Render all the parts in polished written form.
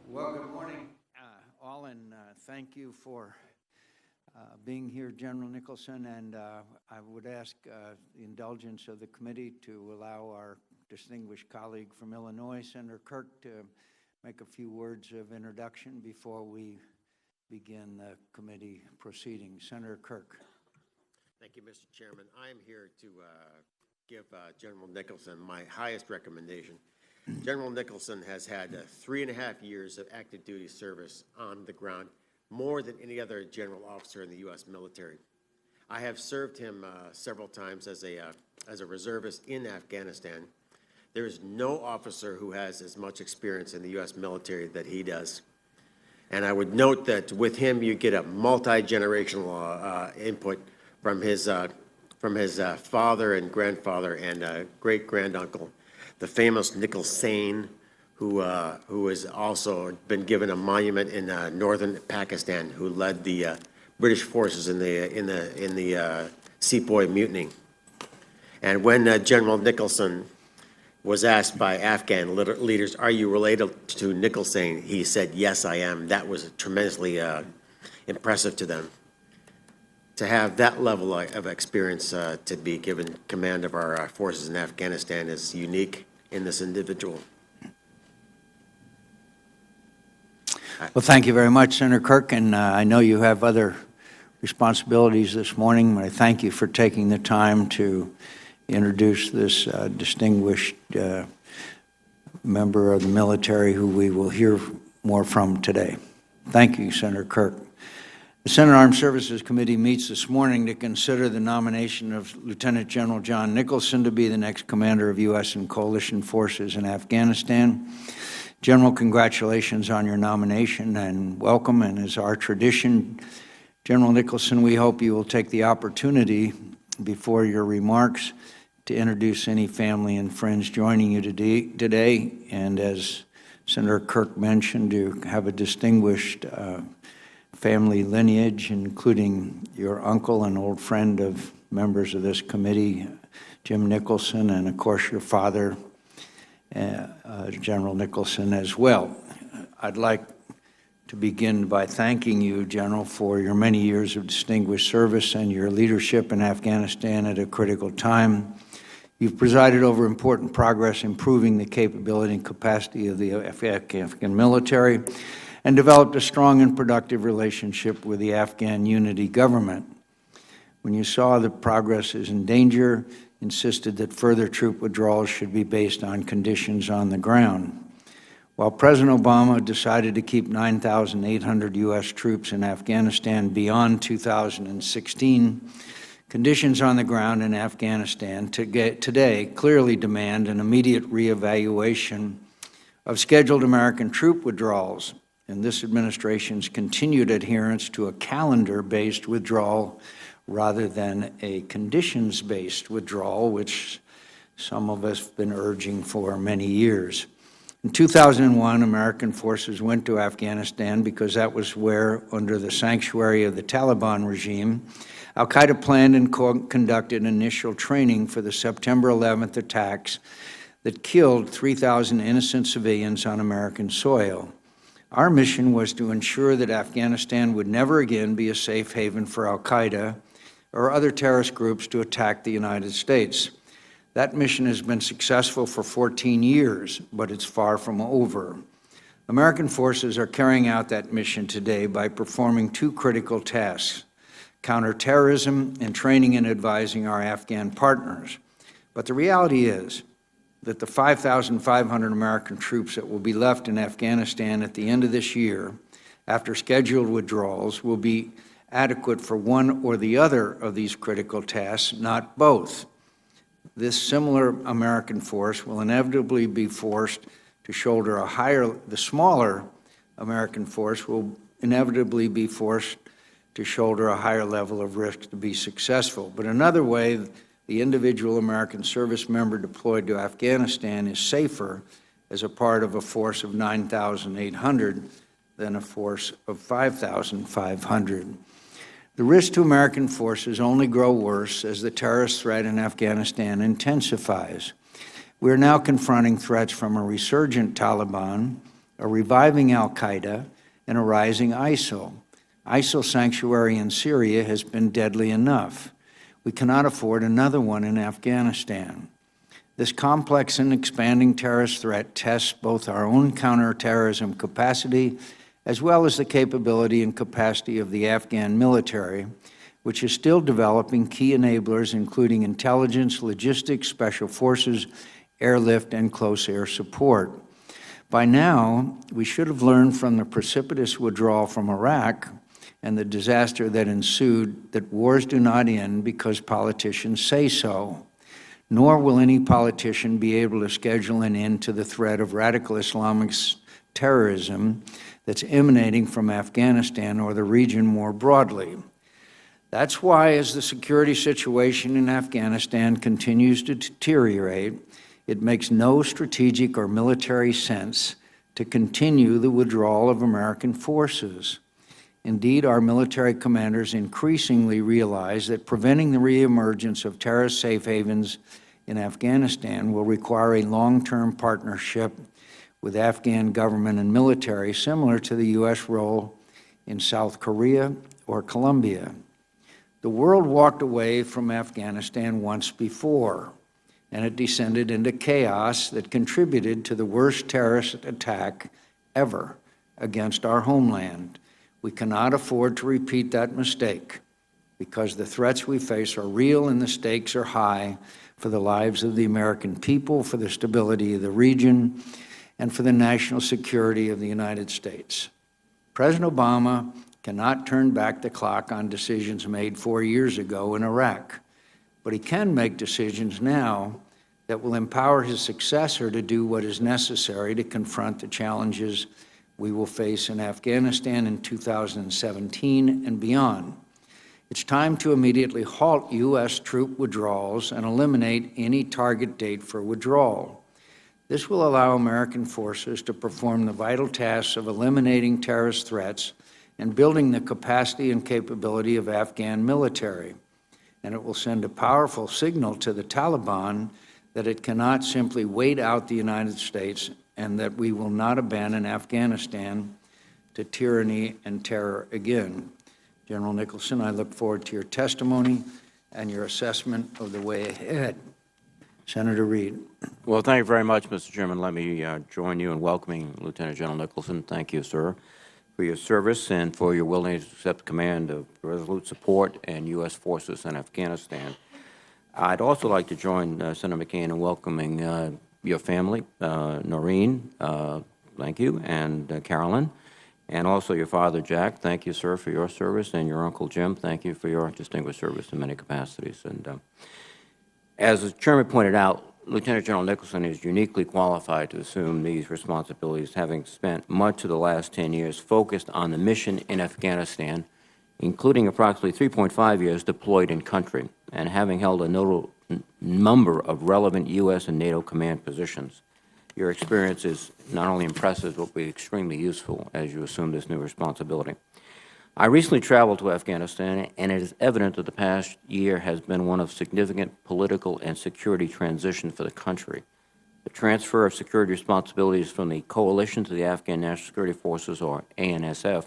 Well, good morning, all, and thank you for being here, General Nicholson. And I would ask the indulgence of the committee to allow our distinguished colleague from Illinois, Senator Kirk, to make a few words of introduction before we begin the committee proceedings. Senator Kirk. Thank you, Mr. Chairman. I am here to give General Nicholson my highest recommendation. General Nicholson has had 3.5 years of active duty service on the ground, more than any other general officer in the U.S. military. I have served him several times as a reservist in Afghanistan. There is no officer who has as much experience in the U.S. military that he does. And I would note that with him, you get a multi-generational input from his father and grandfather and great-granduncle, the famous Nicholson, who has also been given a monument in northern Pakistan, who led the British forces in the Sepoy Mutiny. And when General Nicholson was asked by Afghan leaders, "Are you related to Nicholson?" he said, "Yes, I am." That was tremendously impressive to them. To have that level of experience to be given command of our forces in Afghanistan is unique in this individual. Well, thank you very much, Senator Kirk, and I know you have other responsibilities this morning, but I thank you for taking the time to introduce this distinguished member of the military who we will hear more from today. Thank you, Senator Kirk. The Senate Armed Services Committee meets this morning to consider the nomination of Lieutenant General John Nicholson to be the next commander of U.S. and coalition forces in Afghanistan. General, congratulations on your nomination and welcome. And as our tradition, General Nicholson, we hope you will take the opportunity before your remarks to introduce any family and friends joining you today. And as Senator Kirk mentioned, you have a distinguished family lineage, including your uncle and old friend of members of this committee, Jim Nicholson, and of course your father, General Nicholson, as well. I'd like to begin by thanking you, General, for your many years of distinguished service and your leadership in Afghanistan at a critical time. You've presided over important progress improving the capability and capacity of the Afghan military and developed a strong and productive relationship with the Afghan unity government. When you saw that progress is in danger, insisted that further troop withdrawals should be based on conditions on the ground. While President Obama decided to keep 9,800 U.S. troops in Afghanistan beyond 2016, conditions on the ground in Afghanistan today clearly demand an immediate reevaluation of scheduled American troop withdrawals and this administration's continued adherence to a calendar-based withdrawal rather than a conditions-based withdrawal, which some of us have been urging for many years. In 2001, American forces went to Afghanistan because that was where, under the sanctuary of the Taliban regime, al-Qaeda planned and conducted initial training for the September 11th attacks that killed 3,000 innocent civilians on American soil. Our mission was to ensure that Afghanistan would never again be a safe haven for al-Qaeda or other terrorist groups to attack the United States. That mission has been successful for 14 years, but it's far from over. American forces are carrying out that mission today by performing two critical tasks: counterterrorism and training and advising our Afghan partners. But the reality is that the 5,500 American troops that will be left in Afghanistan at the end of this year, after scheduled withdrawals, will be adequate for one or the other of these critical tasks, not both. This similar American force will inevitably be forced to shoulder a higher, the smaller American force will inevitably be forced to shoulder a higher level of risk to be successful. But another way, the individual American service member deployed to Afghanistan is safer as a part of a force of 9,800 than a force of 5,500. The risk to American forces only grow worse as the terrorist threat in Afghanistan intensifies. We are now confronting threats from a resurgent Taliban, a reviving al-Qaeda, and a rising ISIL. ISIL sanctuary in Syria has been deadly enough. We cannot afford another one in Afghanistan. This complex and expanding terrorist threat tests both our own counterterrorism capacity as well as the capability and capacity of the Afghan military, which is still developing key enablers including intelligence, logistics, special forces, airlift, and close air support. By now, we should have learned from the precipitous withdrawal from Iraq and the disaster that ensued that wars do not end because politicians say so, nor will any politician be able to schedule an end to the threat of radical Islamic terrorism that's emanating from Afghanistan or the region more broadly. That's why, as the security situation in Afghanistan continues to deteriorate, it makes no strategic or military sense to continue the withdrawal of American forces. Indeed, our military commanders increasingly realize that preventing the reemergence of terrorist safe havens in Afghanistan will require a long-term partnership with Afghan government and military, similar to the U.S. role in South Korea or Colombia. The world walked away from Afghanistan once before, and it descended into chaos that contributed to the worst terrorist attack ever against our homeland. We cannot afford to repeat that mistake because the threats we face are real and the stakes are high for the lives of the American people, for the stability of the region, and for the national security of the United States. President Obama cannot turn back the clock on decisions made 4 years ago in Iraq, but he can make decisions now that will empower his successor to do what is necessary to confront the challenges we will face in Afghanistan in 2017 and beyond. It's time to immediately halt U.S. troop withdrawals and eliminate any target date for withdrawal. This will allow American forces to perform the vital tasks of eliminating terrorist threats and building the capacity and capability of Afghan military. And it will send a powerful signal to the Taliban that it cannot simply wait out the United States and that we will not abandon Afghanistan to tyranny and terror again. General Nicholson, I look forward to your testimony and your assessment of the way ahead. Senator Reid. Well, thank you very much, Mr. Chairman. Let me join you in welcoming Lieutenant General Nicholson. Thank you, sir, for your service and for your willingness to accept command of Resolute support and U.S. forces in Afghanistan. I'd also like to join Senator McCain in welcoming your family, Noreen, thank you, and Carolyn, and also your father, Jack. Thank you, sir, for your service, and your Uncle Jim. Thank you for your distinguished service in many capacities. And as the Chairman pointed out, Lieutenant General Nicholson is uniquely qualified to assume these responsibilities, having spent much of the last 10 years focused on the mission in Afghanistan, including approximately 3.5 years deployed in country, and having held a notable number of relevant U.S. and NATO command positions. Your experience is not only impressive, but will be extremely useful as you assume this new responsibility. I recently traveled to Afghanistan, and it is evident that the past year has been one of significant political and security transition for the country. The transfer of security responsibilities from the coalition to the Afghan National Security Forces, or ANSF,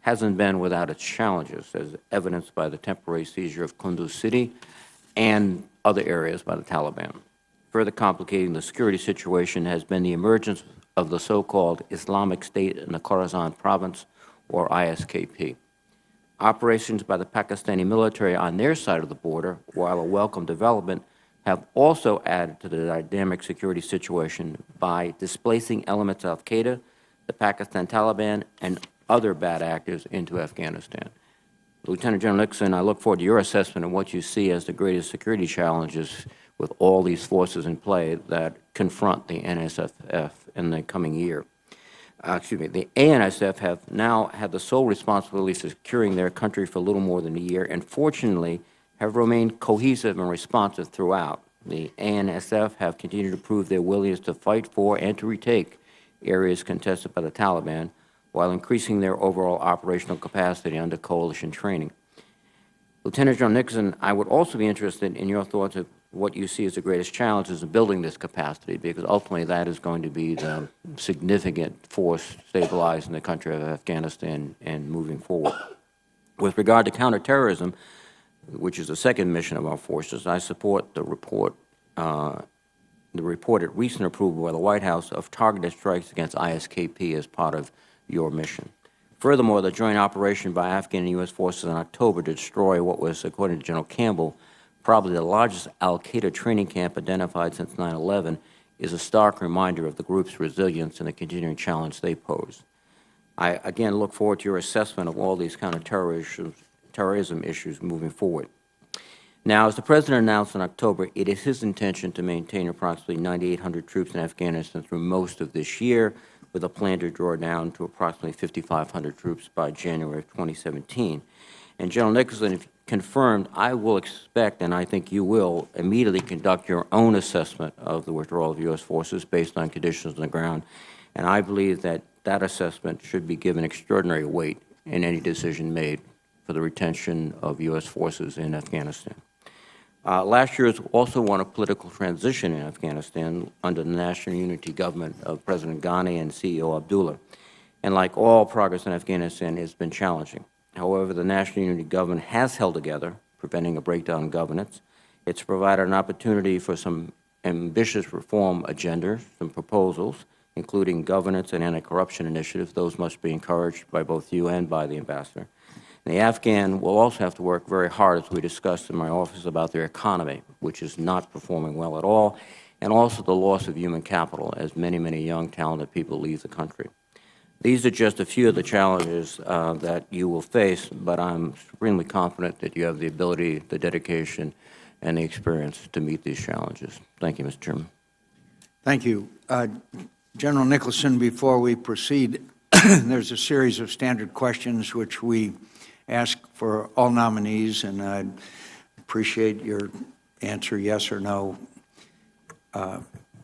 hasn't been without its challenges, as evidenced by the temporary seizure of Kunduz City and other areas by the Taliban. Further complicating the security situation has been the emergence of the so-called Islamic State in the Khorasan province, or ISKP. Operations by the Pakistani military on their side of the border, while a welcome development, have also added to the dynamic security situation by displacing elements of al-Qaeda, the Pakistan Taliban, and other bad actors into Afghanistan. Lieutenant General Nicholson, I look forward to your assessment of what you see as the greatest security challenges with all these forces in play that confront the NSF in the coming year. The ANSF have now had the sole responsibility for securing their country for a little more than a year, and fortunately have remained cohesive and responsive throughout. The ANSF have continued to prove their willingness to fight for and to retake areas contested by the Taliban, while increasing their overall operational capacity under coalition training. Lieutenant General Nicholson, I would also be interested in your thoughts of what you see as the greatest challenges in building this capacity, because ultimately that is going to be the significant force stabilizing the country of Afghanistan and moving forward. With regard to counterterrorism, which is the second mission of our forces, I support the reported recent approval by the White House of targeted strikes against ISKP as part of your mission. Furthermore, the joint operation by Afghan and U.S. forces in October to destroy what was, according to General Campbell, probably the largest al-Qaeda training camp identified since 9/11, is a stark reminder of the group's resilience and the continuing challenge they pose. I again look forward to your assessment of all these counterterrorism issues moving forward. Now, as the President announced in October, it is his intention to maintain approximately 9,800 troops in Afghanistan through most of this year, with a plan to draw down to approximately 5,500 troops by January of 2017. And General Nicholson, if confirmed, I will expect, and I think you will, immediately conduct your own assessment of the withdrawal of U.S. forces based on conditions on the ground. And I believe that that assessment should be given extraordinary weight in any decision made for the retention of U.S. forces in Afghanistan. Last year was also one of political transition in Afghanistan under the National Unity Government of President Ghani and CEO Abdullah. And like all progress in Afghanistan, it's been challenging. However, the National Unity Government has held together, preventing a breakdown in governance. It's provided an opportunity for some ambitious reform agendas, some proposals, including governance and anti-corruption initiatives. Those must be encouraged by both you and by the ambassador. And the Afghan will also have to work very hard, as we discussed in my office, about their economy, which is not performing well at all, and also the loss of human capital as many, many young, talented people leave the country. These are just a few of the challenges that you will face, but I'm supremely confident that you have the ability, the dedication, and the experience to meet these challenges. Thank you, Mr. Chairman. Thank you. General Nicholson, before we proceed, there's a series of standard questions which we ask for all nominees, and I'd appreciate your answer yes or no.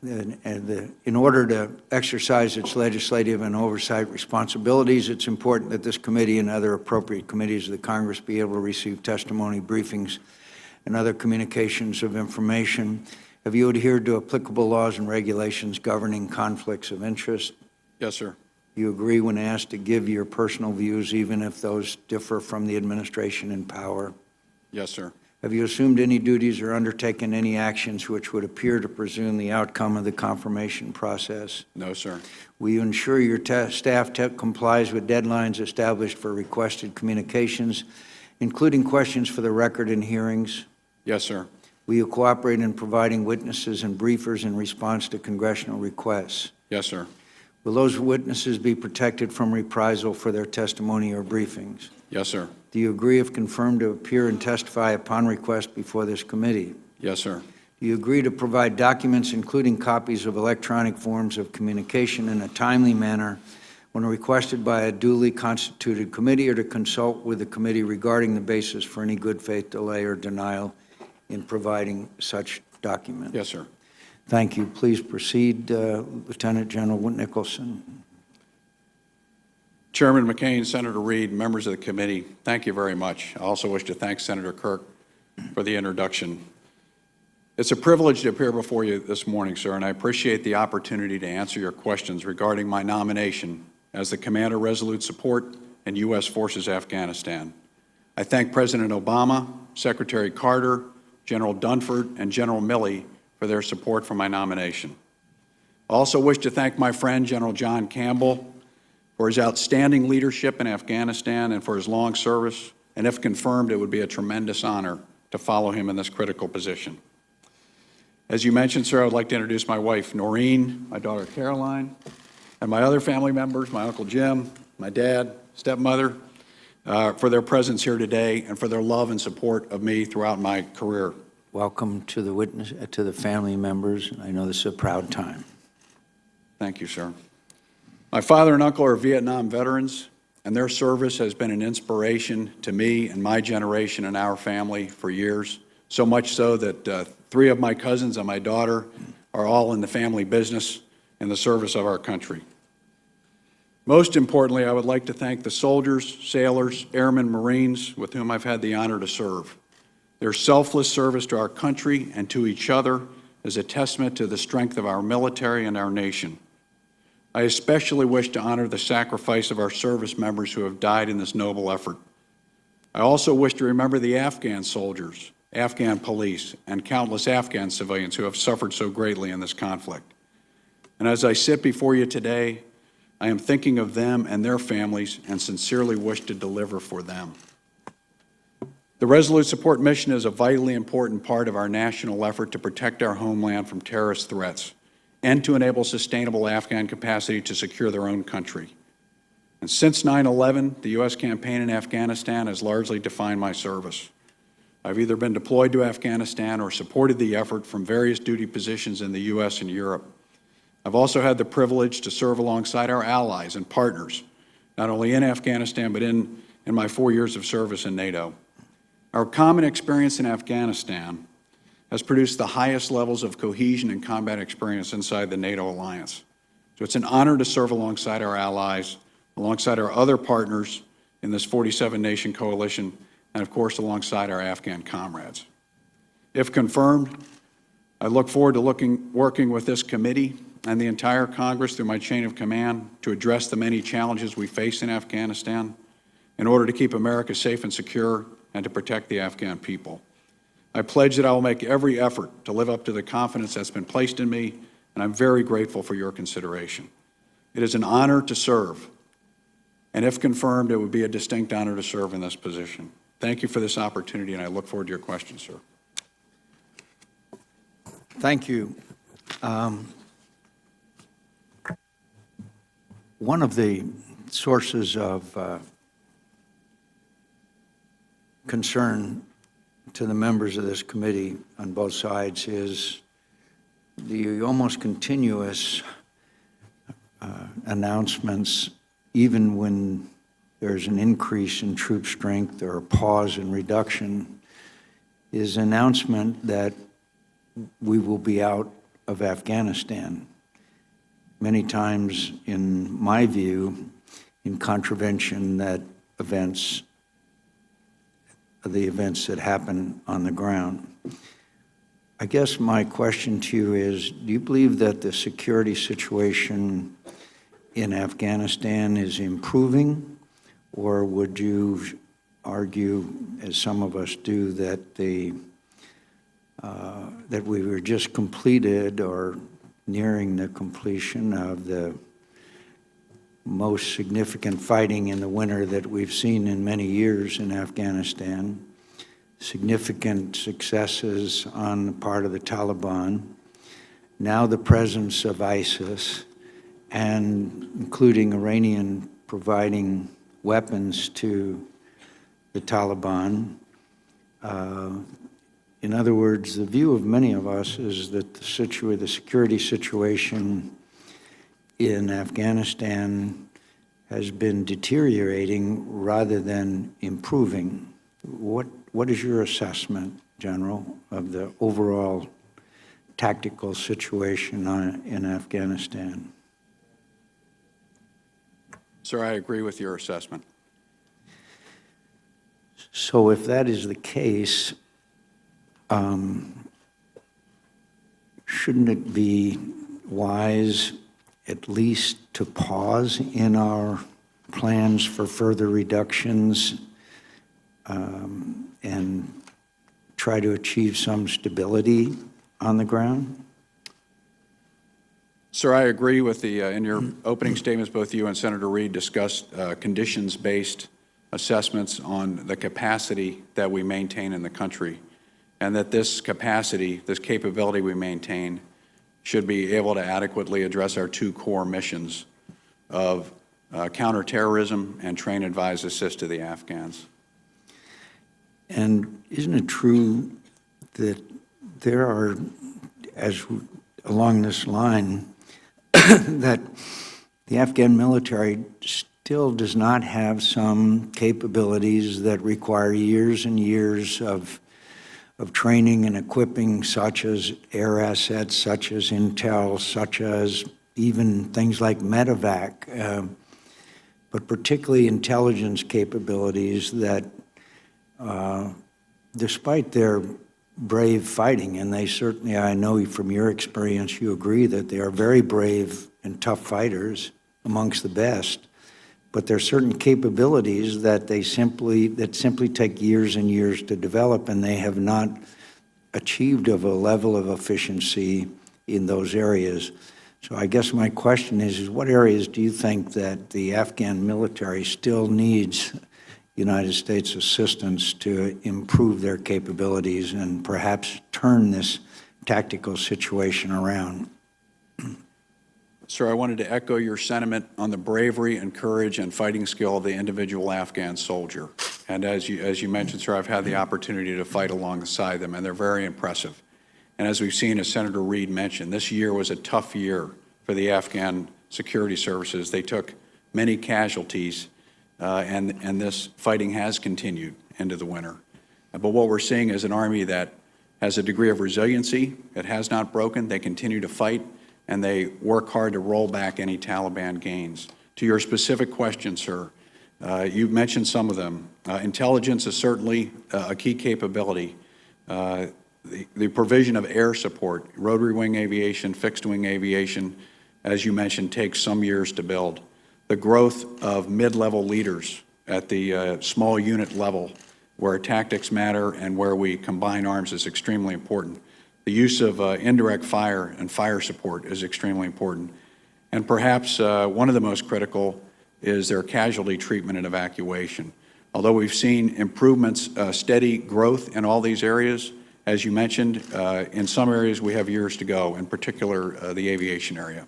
In order to exercise its legislative and oversight responsibilities, it's important that this committee and other appropriate committees of the Congress be able to receive testimony, briefings, and other communications of information. Have you adhered to applicable laws and regulations governing conflicts of interest? Yes, sir. You agree when asked to give your personal views, even if those differ from the administration in power? Yes, sir. Have you assumed any duties or undertaken any actions which would appear to presume the outcome of the confirmation process? No, sir. Will you ensure your staff complies with deadlines established for requested communications, including questions for the record in hearings? Yes, sir. Will you cooperate in providing witnesses and briefers in response to congressional requests? Yes, sir. Will those witnesses be protected from reprisal for their testimony or briefings? Yes, sir. Do you agree, if confirmed, to appear and testify upon request before this committee? Yes, sir. Do you agree to provide documents, including copies of electronic forms of communication, in a timely manner when requested by a duly constituted committee, or to consult with the committee regarding the basis for any good faith delay or denial in providing such documents? Yes, sir. Thank you. Please proceed, Lieutenant General Nicholson. Chairman McCain, Senator Reid, members of the committee, thank you very much. I also wish to thank Senator Kirk for the introduction. It's a privilege to appear before you this morning, sir, and I appreciate the opportunity to answer your questions regarding my nomination as the Commander, Resolute Support and U.S. Forces-Afghanistan. I thank President Obama, Secretary Carter, General Dunford, and General Milley for their support for my nomination. I also wish to thank my friend, General John Campbell, for his outstanding leadership in Afghanistan and for his long service, and if confirmed, it would be a tremendous honor to follow him in this critical position. As you mentioned, sir, I would like to introduce my wife, Noreen, my daughter, Caroline, and my other family members, my Uncle Jim, my dad, stepmother, for their presence here today and for their love and support of me throughout my career. Welcome to the family members. I know this is a proud time. Thank you, sir. My father and uncle are Vietnam veterans, and their service has been an inspiration to me and my generation and our family for years, so much so that 3 of my cousins and my daughter are all in the family business in the service of our country. Most importantly, I would like to thank the soldiers, sailors, airmen, Marines with whom I've had the honor to serve. Their selfless service to our country and to each other is a testament to the strength of our military and our nation. I especially wish to honor the sacrifice of our service members who have died in this noble effort. I also wish to remember the Afghan soldiers, Afghan police, and countless Afghan civilians who have suffered so greatly in this conflict. And as I sit before you today, I am thinking of them and their families and sincerely wish to deliver for them. The Resolute Support Mission is a vitally important part of our national effort to protect our homeland from terrorist threats and to enable sustainable Afghan capacity to secure their own country. And since 9/11, the U.S. campaign in Afghanistan has largely defined my service. I've either been deployed to Afghanistan or supported the effort from various duty positions in the U.S. and Europe. I've also had the privilege to serve alongside our allies and partners, not only in Afghanistan, but in my 4 years of service in NATO. Our common experience in Afghanistan has produced the highest levels of cohesion and combat experience inside the NATO alliance. So it's an honor to serve alongside our allies, alongside our other partners in this 47-nation coalition, and of course alongside our Afghan comrades. If confirmed, I look forward to working with this committee and the entire Congress through my chain of command to address the many challenges we face in Afghanistan in order to keep America safe and secure and to protect the Afghan people. I pledge that I will make every effort to live up to the confidence that's been placed in me, and I'm very grateful for your consideration. It is an honor to serve, and if confirmed, it would be a distinct honor to serve in this position. Thank you for this opportunity, and I look forward to your questions, sir. Thank you. One of the sources of concern to the members of this committee on both sides is the almost continuous announcements, even when there's an increase in troop strength or a pause in reduction, is announcement that we will be out of Afghanistan. Many times, in my view, in contravention that the events that happen on the ground. I guess my question to you is, do you believe that the security situation in Afghanistan is improving, or would you argue, as some of us do, that that we were just completed or nearing the completion of the most significant fighting in the winter that we've seen in many years in Afghanistan, significant successes on the part of the Taliban, now the presence of ISIS, and including Iranian providing weapons to the Taliban. In other words, the view of many of us is that the security situation in Afghanistan has been deteriorating rather than improving. What is your assessment, General, of the overall tactical situation in Afghanistan? Sir, I agree with your assessment. So if that is the case, shouldn't it be wise at least to pause in our plans for further reductions and try to achieve some stability on the ground? Sir, I agree with in your opening statements, both you and Senator Reid discussed conditions-based assessments on the capacity that we maintain in the country, and that this capacity, this capability we maintain, should be able to adequately address our two core missions of counterterrorism and train, advise, assist to the Afghans. And isn't it true that there are, along this line, that the Afghan military still does not have some capabilities that require years and years of training and equipping, such as air assets, such as intel, such as even things like medevac, but particularly intelligence capabilities that despite their brave fighting, and they certainly, I know from your experience, you agree that they are very brave and tough fighters, amongst the best, but there are certain capabilities that simply take years and years to develop, and they have not achieved of a level of efficiency in those areas. So I guess my question is what areas do you think that the Afghan military still needs United States assistance to improve their capabilities and perhaps turn this tactical situation around? Sir, I wanted to echo your sentiment on the bravery and courage and fighting skill of the individual Afghan soldier. And as you mentioned, sir, I've had the opportunity to fight alongside them, and they're very impressive. And as we've seen, as Senator Reid mentioned, this year was a tough year for the Afghan security services. They took many casualties, and this fighting has continued into the winter. But what we're seeing is an army that has a degree of resiliency. It has not broken. They continue to fight, and they work hard to roll back any Taliban gains. To your specific question, sir, you mentioned some of them. Intelligence is certainly a key capability. The provision of air support, rotary wing aviation, fixed wing aviation, as you mentioned, takes some years to build. The growth of mid-level leaders at the small unit level, where tactics matter and where we combine arms, is extremely important. The use of indirect fire and fire support is extremely important. And perhaps one of the most critical is their casualty treatment and evacuation. Although we've seen improvements, steady growth in all these areas, as you mentioned, in some areas we have years to go, in particular the aviation area.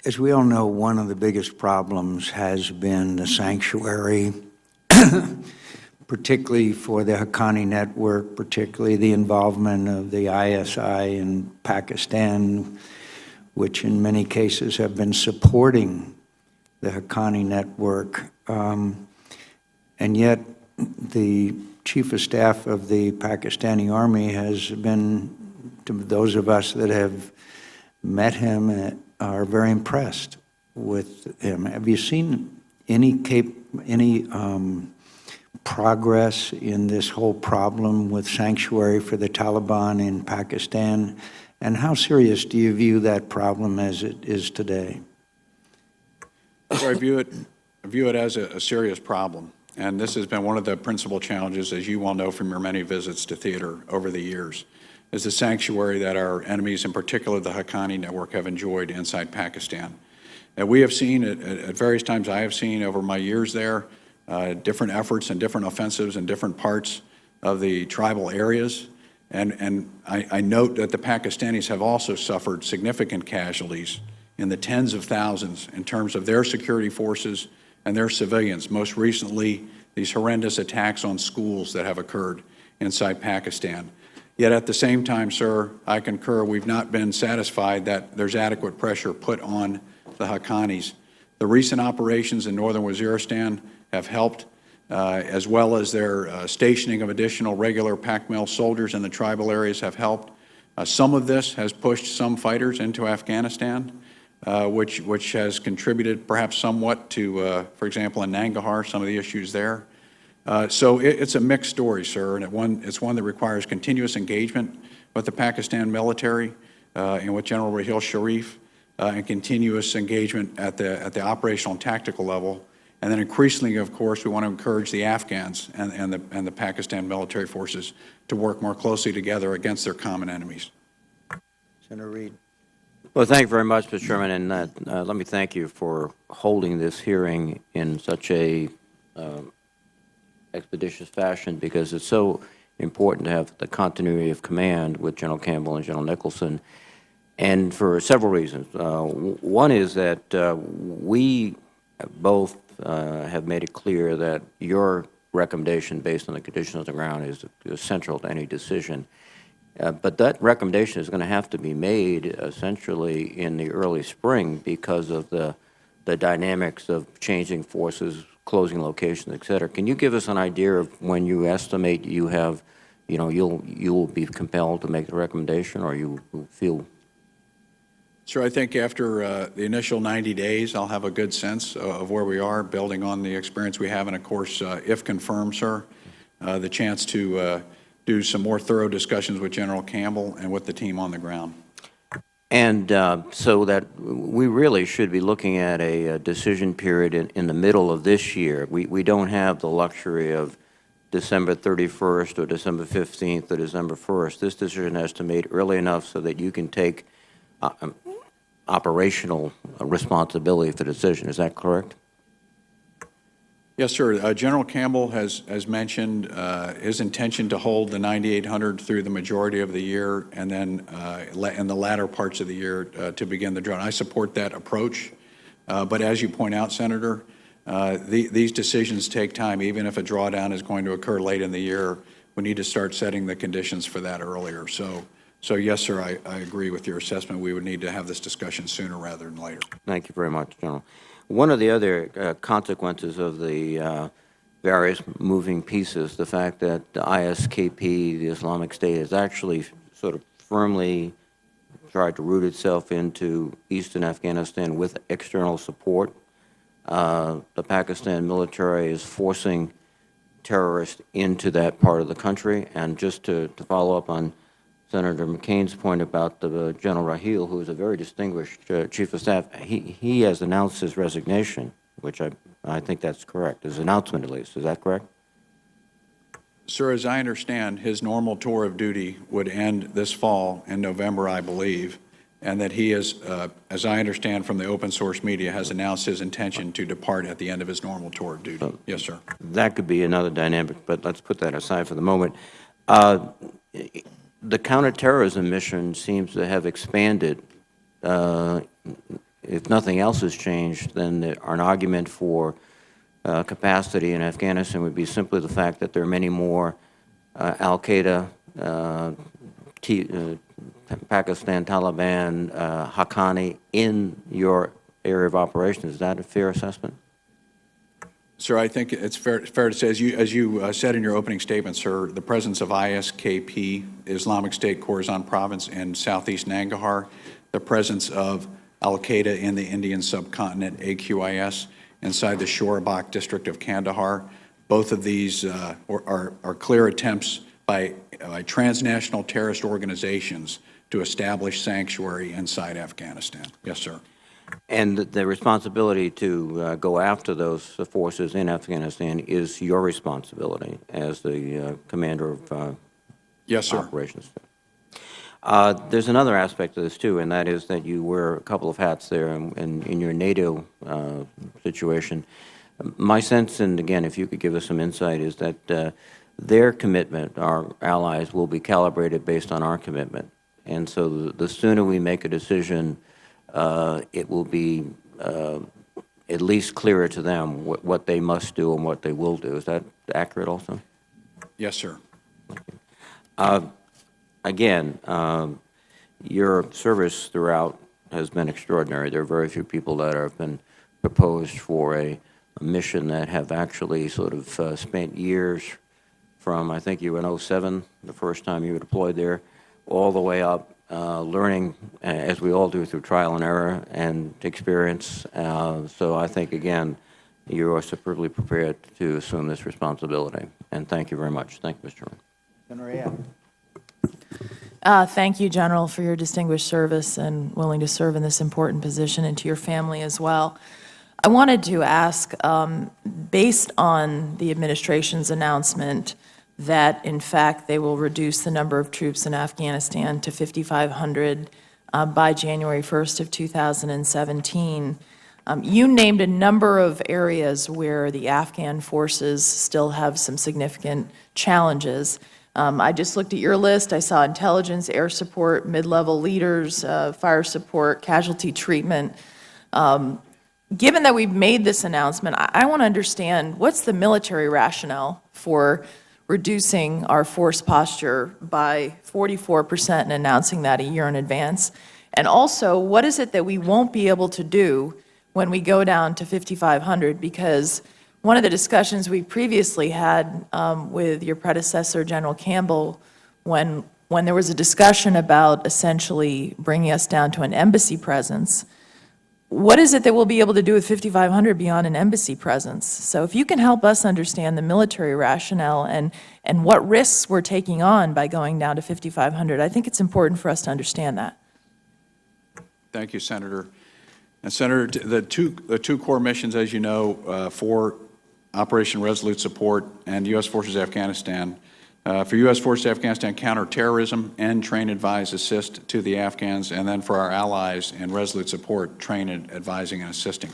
As we all know, one of the biggest problems has been the sanctuary, particularly for the Haqqani network, particularly the involvement of the ISI in Pakistan, which in many cases have been supporting the Haqqani network. And yet the Chief of Staff of the Pakistani Army has been, to those of us that have met him, are very impressed with him. Have you seen any progress in this whole problem with sanctuary for the Taliban in Pakistan? And how serious do you view that problem as it is today? So I view it as a serious problem. And this has been one of the principal challenges, as you well know from your many visits to theater over the years, is the sanctuary that our enemies, in particular the Haqqani network, have enjoyed inside Pakistan. And we have seen, at various times I have seen over my years there, different efforts and different offensives in different parts of the tribal areas. And I note that the Pakistanis have also suffered significant casualties in the tens of thousands in terms of their security forces and their civilians. Most recently, these horrendous attacks on schools that have occurred inside Pakistan. Yet at the same time, sir, I concur, we've not been satisfied that there's adequate pressure put on the Haqqanis. The recent operations in northern Waziristan have helped, as well as their stationing of additional regular PACMEL soldiers in the tribal areas have helped. Some of this has pushed some fighters into Afghanistan, which has contributed perhaps somewhat to, for example, in Nangarhar, some of the issues there. So it's a mixed story, sir, and it's one that requires continuous engagement with the Pakistan military and with General Raheel Sharif, and continuous engagement at the operational and tactical level. And then increasingly, of course, we want to encourage the Afghans and the Pakistan military forces to work more closely together against their common enemies. Senator Reid. Well, thank you very much, Mr. Chairman, and let me thank you for holding this hearing in such a expeditious fashion, because it's so important to have the continuity of command with General Campbell and General Nicholson, and for several reasons. One is that we both have made it clear that your recommendation based on the conditions on the ground is central to any decision. But that recommendation is going to have to be made essentially in the early spring because of the dynamics of changing forces, closing locations, et cetera. Can you give us an idea of when you estimate you have, you will be compelled to make the recommendation, or you feel? Sir, I think after the initial 90 days, I'll have a good sense of where we are, building on the experience we have, and of course, if confirmed, sir, the chance to do some more thorough discussions with General Campbell and with the team on the ground. And so that we really should be looking at a decision period in the middle of this year. We don't have the luxury of December 31st or December 15th or December 1st. This decision has to be made early enough so that you can take operational responsibility for the decision. Is that correct? Yes, sir. General Campbell has mentioned his intention to hold the 9,800 through the majority of the year, and then in the latter parts of the year to begin the drawdown. I support that approach, but as you point out, Senator, these decisions take time. Even if a drawdown is going to occur late in the year, we need to start setting the conditions for that earlier. So yes, sir, I agree with your assessment. We would need to have this discussion sooner rather than later. Thank you very much, General. One of the other consequences of the various moving pieces, the fact that the ISKP, the Islamic State, has actually sort of firmly tried to root itself into eastern Afghanistan with external support. The Pakistan military is forcing terrorists into that part of the country. And just to follow up on Senator McCain's point about the General Raheel, who is a very distinguished Chief of Staff, he has announced his resignation, which I think that's correct. His announcement, at least. Is that correct? Sir, as I understand, his normal tour of duty would end this fall in November, I believe, and that he is, as I understand from the open source media, has announced his intention to depart at the end of his normal tour of duty. Yes, sir. That could be another dynamic, but let's put that aside for the moment. The counterterrorism mission seems to have expanded. If nothing else has changed, then an argument for capacity in Afghanistan would be simply the fact that there are many more Al-Qaeda, Pakistan, Taliban, Haqqani in your area of operations. Is that a fair assessment? Sir, I think it's fair to say, as you said in your opening statement, sir, the presence of ISKP, Islamic State Khorasan Province, in southeast Nangarhar, the presence of Al-Qaeda in the Indian subcontinent, AQIS, inside the Shorabak district of Kandahar, both of these are clear attempts by transnational terrorist organizations to establish sanctuary inside Afghanistan. Yes, sir. And the responsibility to go after those forces in Afghanistan is your responsibility as the commander of yes, sir. operations. There's another aspect of this, too, and that is that you wear a couple of hats there in your NATO situation. My sense, and again, if you could give us some insight, is that their commitment, our allies, will be calibrated based on our commitment. And so the sooner we make a decision, it will be at least clearer to them what they must do and what they will do. Is that accurate also? Yes, sir. Again, your service throughout has been extraordinary. There are very few people that have been proposed for a mission that have actually sort of spent years from, I think you were in 07, the first time you were deployed there, all the way up, learning, as we all do, through trial and error and experience. So I think, again, you are superbly prepared to assume this responsibility. And thank you very much. Thank you, Mr. Chairman. Senator Thank you, General, for your distinguished service and willing to serve in this important position, and to your family as well. I wanted to ask, based on the administration's announcement that, in fact, they will reduce the number of troops in Afghanistan to 5,500 by January 1st of 2017, you named a number of areas where the Afghan forces still have some significant challenges. I just looked at your list. I saw intelligence, air support, mid-level leaders, fire support, casualty treatment. Given that we've made this announcement, I want to understand what's the military rationale for reducing our force posture by 44% and announcing that a year in advance? And also, what is it that we won't be able to do when we go down to 5,500? Because one of the discussions we previously had with your predecessor, General Campbell, when when there was a discussion about essentially bringing us down to an embassy presence, what is it that we'll be able to do with 5,500 beyond an embassy presence? So if you can help us understand the military rationale and what risks we're taking on by going down to 5,500, I think it's important for us to understand that. Thank you, Senator. And Senator, the two core missions, as you know, for Operation Resolute support and U.S. Forces-Afghanistan. For U.S. Forces-Afghanistan, counterterrorism and train, advise, assist to the Afghans, and then for our allies in Resolute support, train, advising, and assisting.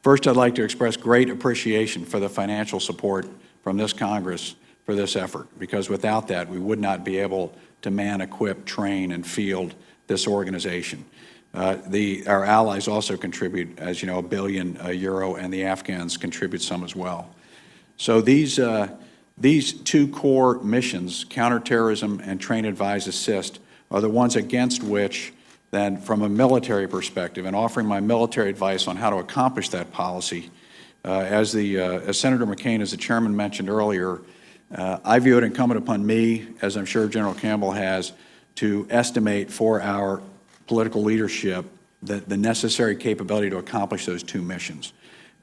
First, I'd like to express great appreciation for the financial support from this Congress for this effort, because without that, we would not be able to man, equip, train, and field this organization. Our allies also contribute, as you know, €1 billion, and the Afghans contribute some as well. So these two core missions, counterterrorism and train, advise, assist, are the ones against which, then, from a military perspective, and offering my military advice on how to accomplish that policy, as Senator McCain, as the chairman mentioned earlier, I view it incumbent upon me, as I'm sure General Campbell has, to estimate for our political leadership the necessary capability to accomplish those two missions.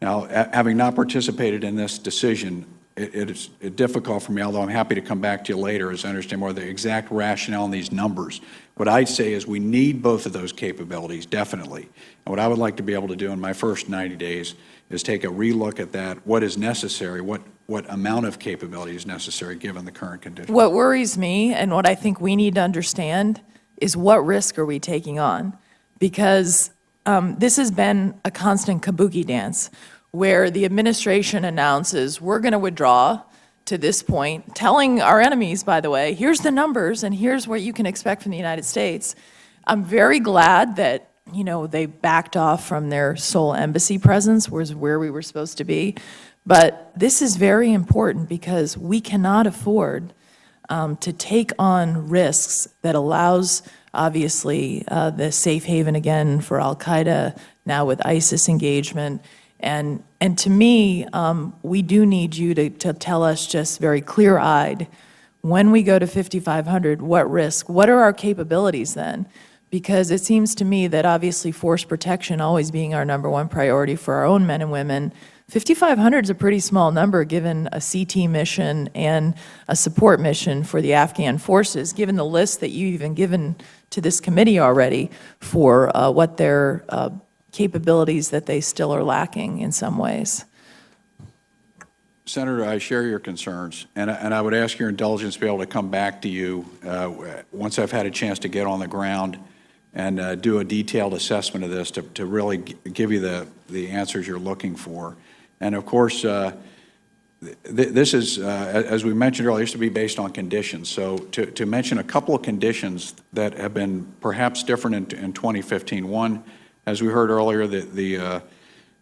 Now, having not participated in this decision, it is difficult for me, although I'm happy to come back to you later as I understand more of the exact rationale in these numbers. What I'd say is we need both of those capabilities, definitely. And what I would like to be able to do in my first 90 days is take a relook at that, what is necessary, what amount of capability is necessary given the current conditions. What worries me and what I think we need to understand is what risk are we taking on? Because this has been a constant kabuki dance where the administration announces we're going to withdraw to this point, telling our enemies, by the way, here's the numbers and here's what you can expect from the United States. I'm very glad that, you know, they backed off from their sole embassy presence, was where we were supposed to be. But this is very important because we cannot afford to take on risks that allows, obviously, the safe haven again for al-Qaeda, now with ISIS engagement. And to me, we do need you to tell us just very clear-eyed, when we go to 5,500, what risk, what are our capabilities then? Because it seems to me that obviously force protection always being our #1 priority for our own men and women, 5,500 is a pretty small number given a CT mission and a support mission for the Afghan forces, given the list that you've even given to this committee already for what their capabilities that they still are lacking in some ways. Senator, I share your concerns, and I would ask your indulgence to be able to come back to you once I've had a chance to get on the ground and do a detailed assessment of this to really give you the answers you're looking for. And of course, this is, as we mentioned earlier, this to be based on conditions. So to mention a couple of conditions that have been perhaps different in 2015. One, as we heard earlier, the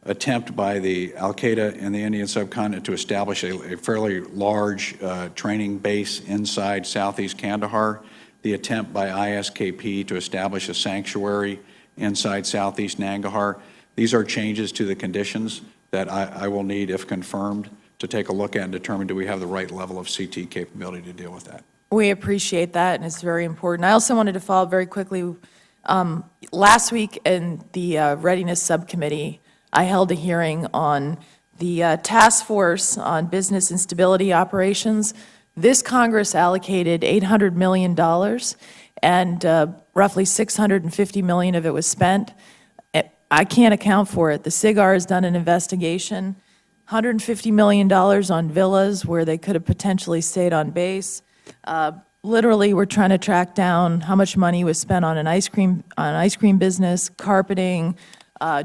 attempt by the al-Qaeda in the Indian subcontinent to establish a fairly large training base inside southeast Kandahar, the attempt by ISKP to establish a sanctuary inside southeast Nangarhar. These are changes to the conditions that I will need, if confirmed, to take a look at and determine do we have the right level of CT capability to deal with that. We appreciate that, and it's very important. I also wanted to follow up very quickly. Last week in the Readiness Subcommittee, I held a hearing on the Task Force on Business and Stability Operations. This Congress allocated $800 million, and roughly $650 million of it was spent. I can't account for it. The SIGAR has done an investigation, $150 million on villas where they could have potentially stayed on base. Literally, we're trying to track down how much money was spent on an ice cream business, carpeting,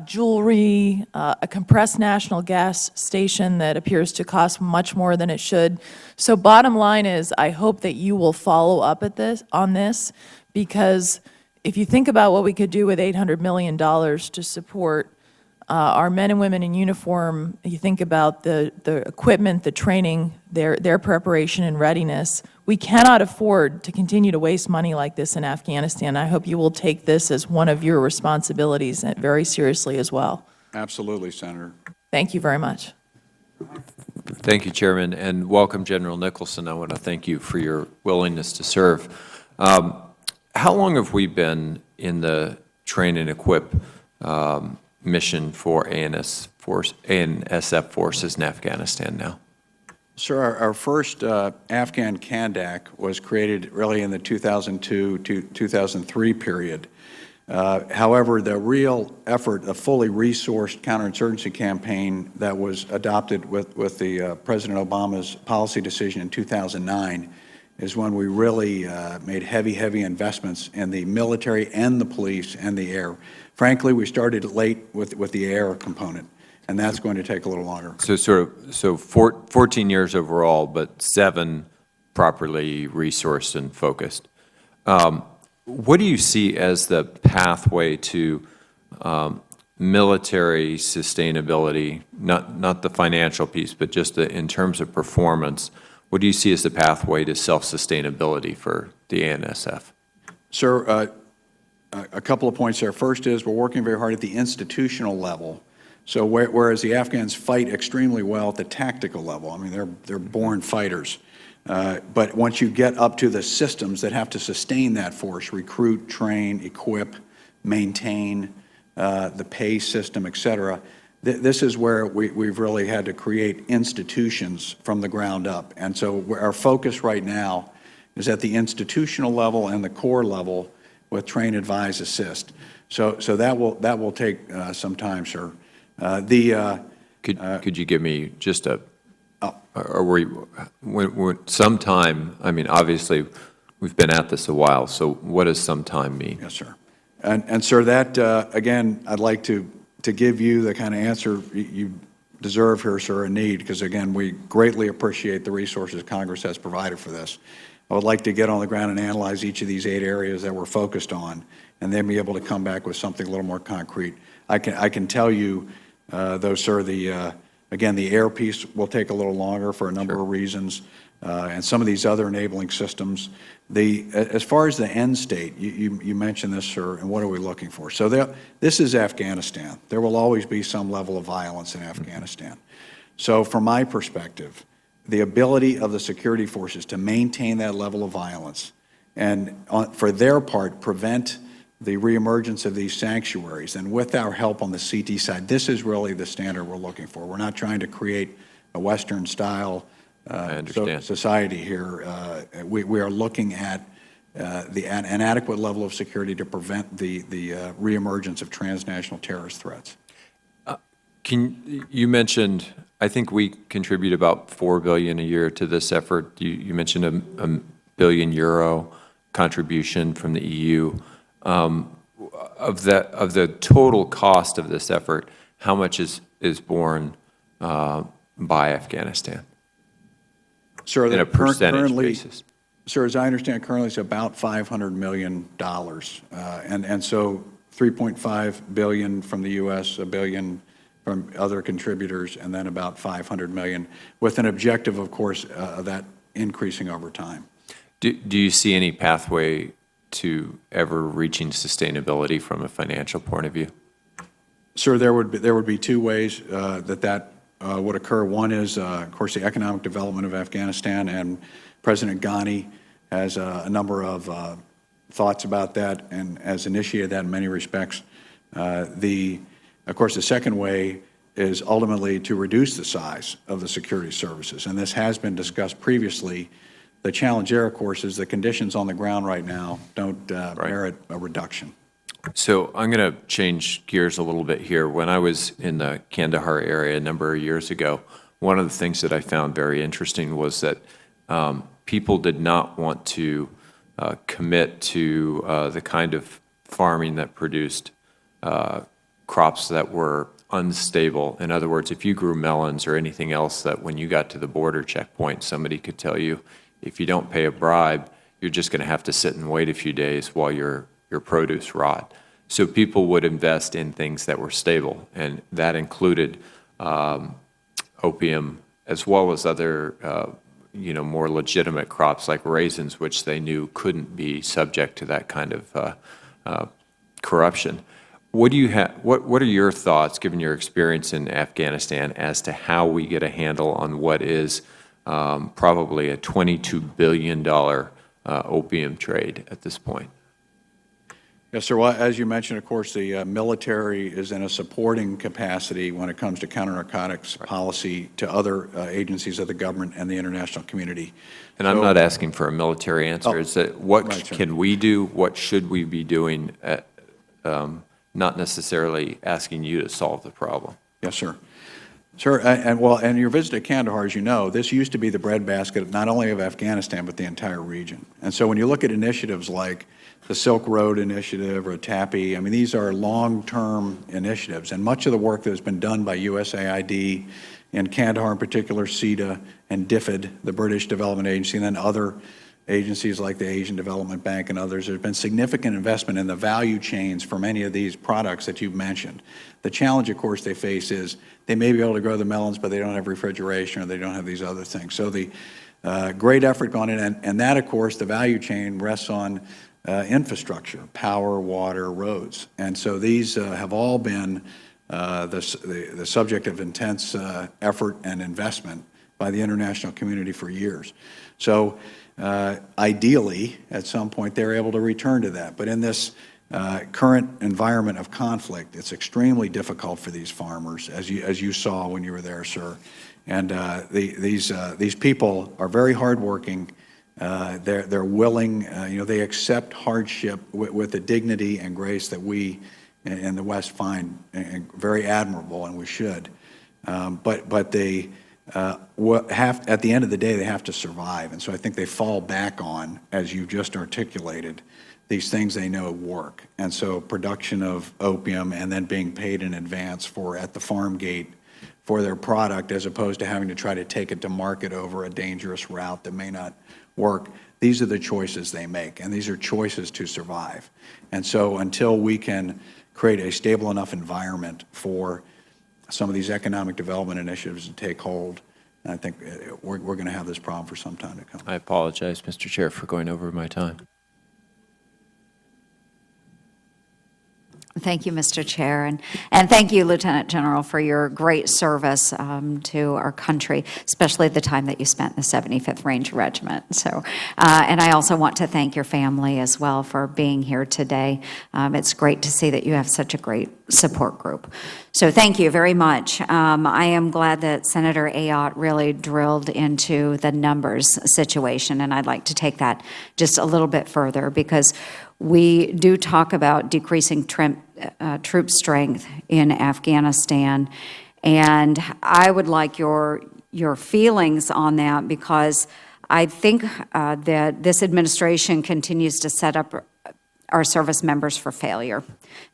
jewelry, a compressed natural gas station that appears to cost much more than it should. So bottom line is, I hope that you will follow up on this, because if you think about what we could do with $800 million to support our men and women in uniform, you think about the equipment, the training, their preparation and readiness. We cannot afford to continue to waste money like this in Afghanistan. I hope you will take this as one of your responsibilities and very seriously as well. Absolutely, Senator. Thank you very much. Thank you, Chairman, and welcome, General Nicholson. I want to thank you for your willingness to serve. How long have we been in the train and equip mission for ANSF forces in Afghanistan now? Sir, our first Afghan CANDAC was created really in the 2002 to 2003 period. However, the real effort, a fully resourced counterinsurgency campaign that was adopted with the President Obama's policy decision in 2009 is when we really made heavy investments in the military and the police and the air. Frankly, we started late with the air component, and that's going to take a little longer. So 14 years overall, but 7 properly resourced and focused. What do you see as the pathway to military sustainability, not the financial piece, but just in terms of performance? What do you see as the pathway to self-sustainability for the ANSF? Sir, a couple of points there. First is we're working very hard at the institutional level. So whereas the Afghans fight extremely well at the tactical level, I mean, they're born fighters. But once you get up to the systems that have to sustain that force, recruit, train, equip, maintain, the pay system, et cetera, this is where we've really had to create institutions from the ground up. And so our focus right now is at the institutional level and the core level with train, advise, assist. So that will take some time, sir. Could you give me just a, some time, I mean, obviously, we've been at this a while, so what does some time mean? Yes, sir. And sir, that, again, I'd like to give you the kind of answer you deserve here, sir, and need, because, again, we greatly appreciate the resources Congress has provided for this. I would like to get on the ground and analyze each of these 8 areas that we're focused on, and then be able to come back with something a little more concrete. I can tell you, though, sir, again, the air piece will take a little longer for a number of reasons, and some of these other enabling systems. As far as the end state, you mentioned this, sir, and what are we looking for? So this is Afghanistan. There will always be some level of violence in Afghanistan. So from my perspective, the ability of the security forces to maintain that level of violence and, for their part, prevent the reemergence of these sanctuaries, and with our help on the CT side, this is really the standard we're looking for. We're not trying to create a Western-style society here. We are looking at an adequate level of security to prevent the reemergence of transnational terrorist threats. You mentioned, I think we contribute about $4 billion a year to this effort. You mentioned a €1 billion contribution from the EU. Of the total cost of this effort, how much is borne by Afghanistan? Sir, in a percentage basis? Sir, as I understand, currently it's about $500 million, and so $3.5 billion from the U.S., $1 billion from other contributors, and then about $500 million, with an objective, of course, of that increasing over time. Do you see any pathway to ever reaching sustainability from a financial point of view? Sir, there would be 2 ways that would occur. One is, of course, the economic development of Afghanistan, and President Ghani has a number of thoughts about that and has initiated that in many respects. Of course, the second way is ultimately to reduce the size of the security services, and this has been discussed previously. The challenge there, of course, is the conditions on the ground right now don't merit a reduction. So I'm going to change gears a little bit here. When I was in the Kandahar area a number of years ago, one of the things that I found very interesting was that people did not want to commit to the kind of farming that produced crops that were unstable. In other words, if you grew melons or anything else that when you got to the border checkpoint, somebody could tell you, if you don't pay a bribe, you're just going to have to sit and wait a few days while your produce rot. So people would invest in things that were stable, and that included opium as well as other more legitimate crops like raisins, which they knew couldn't be subject to that kind of corruption. What are your thoughts, given your experience in Afghanistan, as to how we get a handle on what is probably a $22 billion opium trade at this point? Yes, sir. Well, as you mentioned, of course, the military is in a supporting capacity when it comes to counter-narcotics policy to other agencies of the government and the international community. And I'm not asking for a military answer. It's that what right, sir. can we do? What should we be doing? Not necessarily asking you to solve the problem. Yes, sir. Sir, and your visit to Kandahar, as you know, this used to be the breadbasket not only of Afghanistan but the entire region. And so when you look at initiatives like the Silk Road Initiative or TAPI, I mean, these are long-term initiatives, and much of the work that has been done by USAID, in Kandahar in particular, CETA, and DFID, the British Development Agency, and then other agencies like the Asian Development Bank and others, there's been significant investment in the value chains for many of these products that you've mentioned. The challenge, of course, they face is they may be able to grow the melons, but they don't have refrigeration or they don't have these other things. So the great effort gone in, and that, of course, the value chain rests on infrastructure, power, water, roads. And so these have all been the subject of intense effort and investment by the international community for years. So ideally, at some point, they're able to return to that. But in this current environment of conflict, it's extremely difficult for these farmers, as you saw when you were there, sir. And these people are very hardworking. They're willing, they accept hardship with the dignity and grace that we in the West find very admirable, and we should. But they at the end of the day, they have to survive. And so I think they fall back on, as you just articulated, these things they know work. And so production of opium and then being paid in advance at the farm gate for their product, as opposed to having to try to take it to market over a dangerous route that may not work. These are the choices they make, and these are choices to survive. And so until we can create a stable enough environment for some of these economic development initiatives to take hold, I think we're going to have this problem for some time to come. I apologize, Mr. Chair, for going over my time. Thank you, Mr. Chair, and thank you, Lieutenant General, for your great service to our country, especially the time that you spent in the 75th Ranger Regiment. So, and I also want to thank your family as well for being here today. It's great to see that you have such a great support group. So thank you very much. I am glad that Senator Ayotte really drilled into the numbers situation, and I'd like to take that just a little bit further, because we do talk about decreasing troop strength in Afghanistan, and I would like your feelings on that, because I think that this administration continues to set up our service members for failure,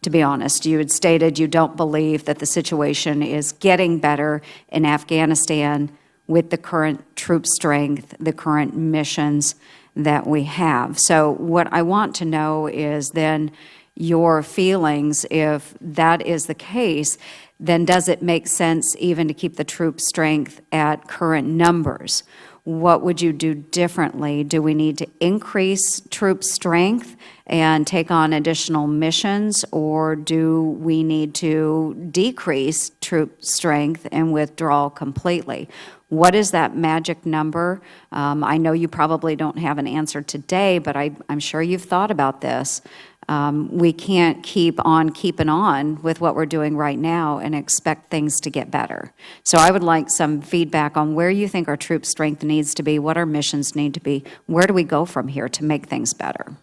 to be honest. You had stated you don't believe that the situation is getting better in Afghanistan with the current troop strength, the current missions that we have. So what I want to know is then your feelings. If that is the case, then does it make sense even to keep the troop strength at current numbers? What would you do differently? Do we need to increase troop strength and take on additional missions, or do we need to decrease troop strength and withdraw completely? What is that magic number? I know you probably don't have an answer today, but I'm sure you've thought about this. We can't keep on keeping on with what we're doing right now and expect things to get better. So I would like some feedback on where you think our troop strength needs to be, what our missions need to be. Where do we go from here to make things better?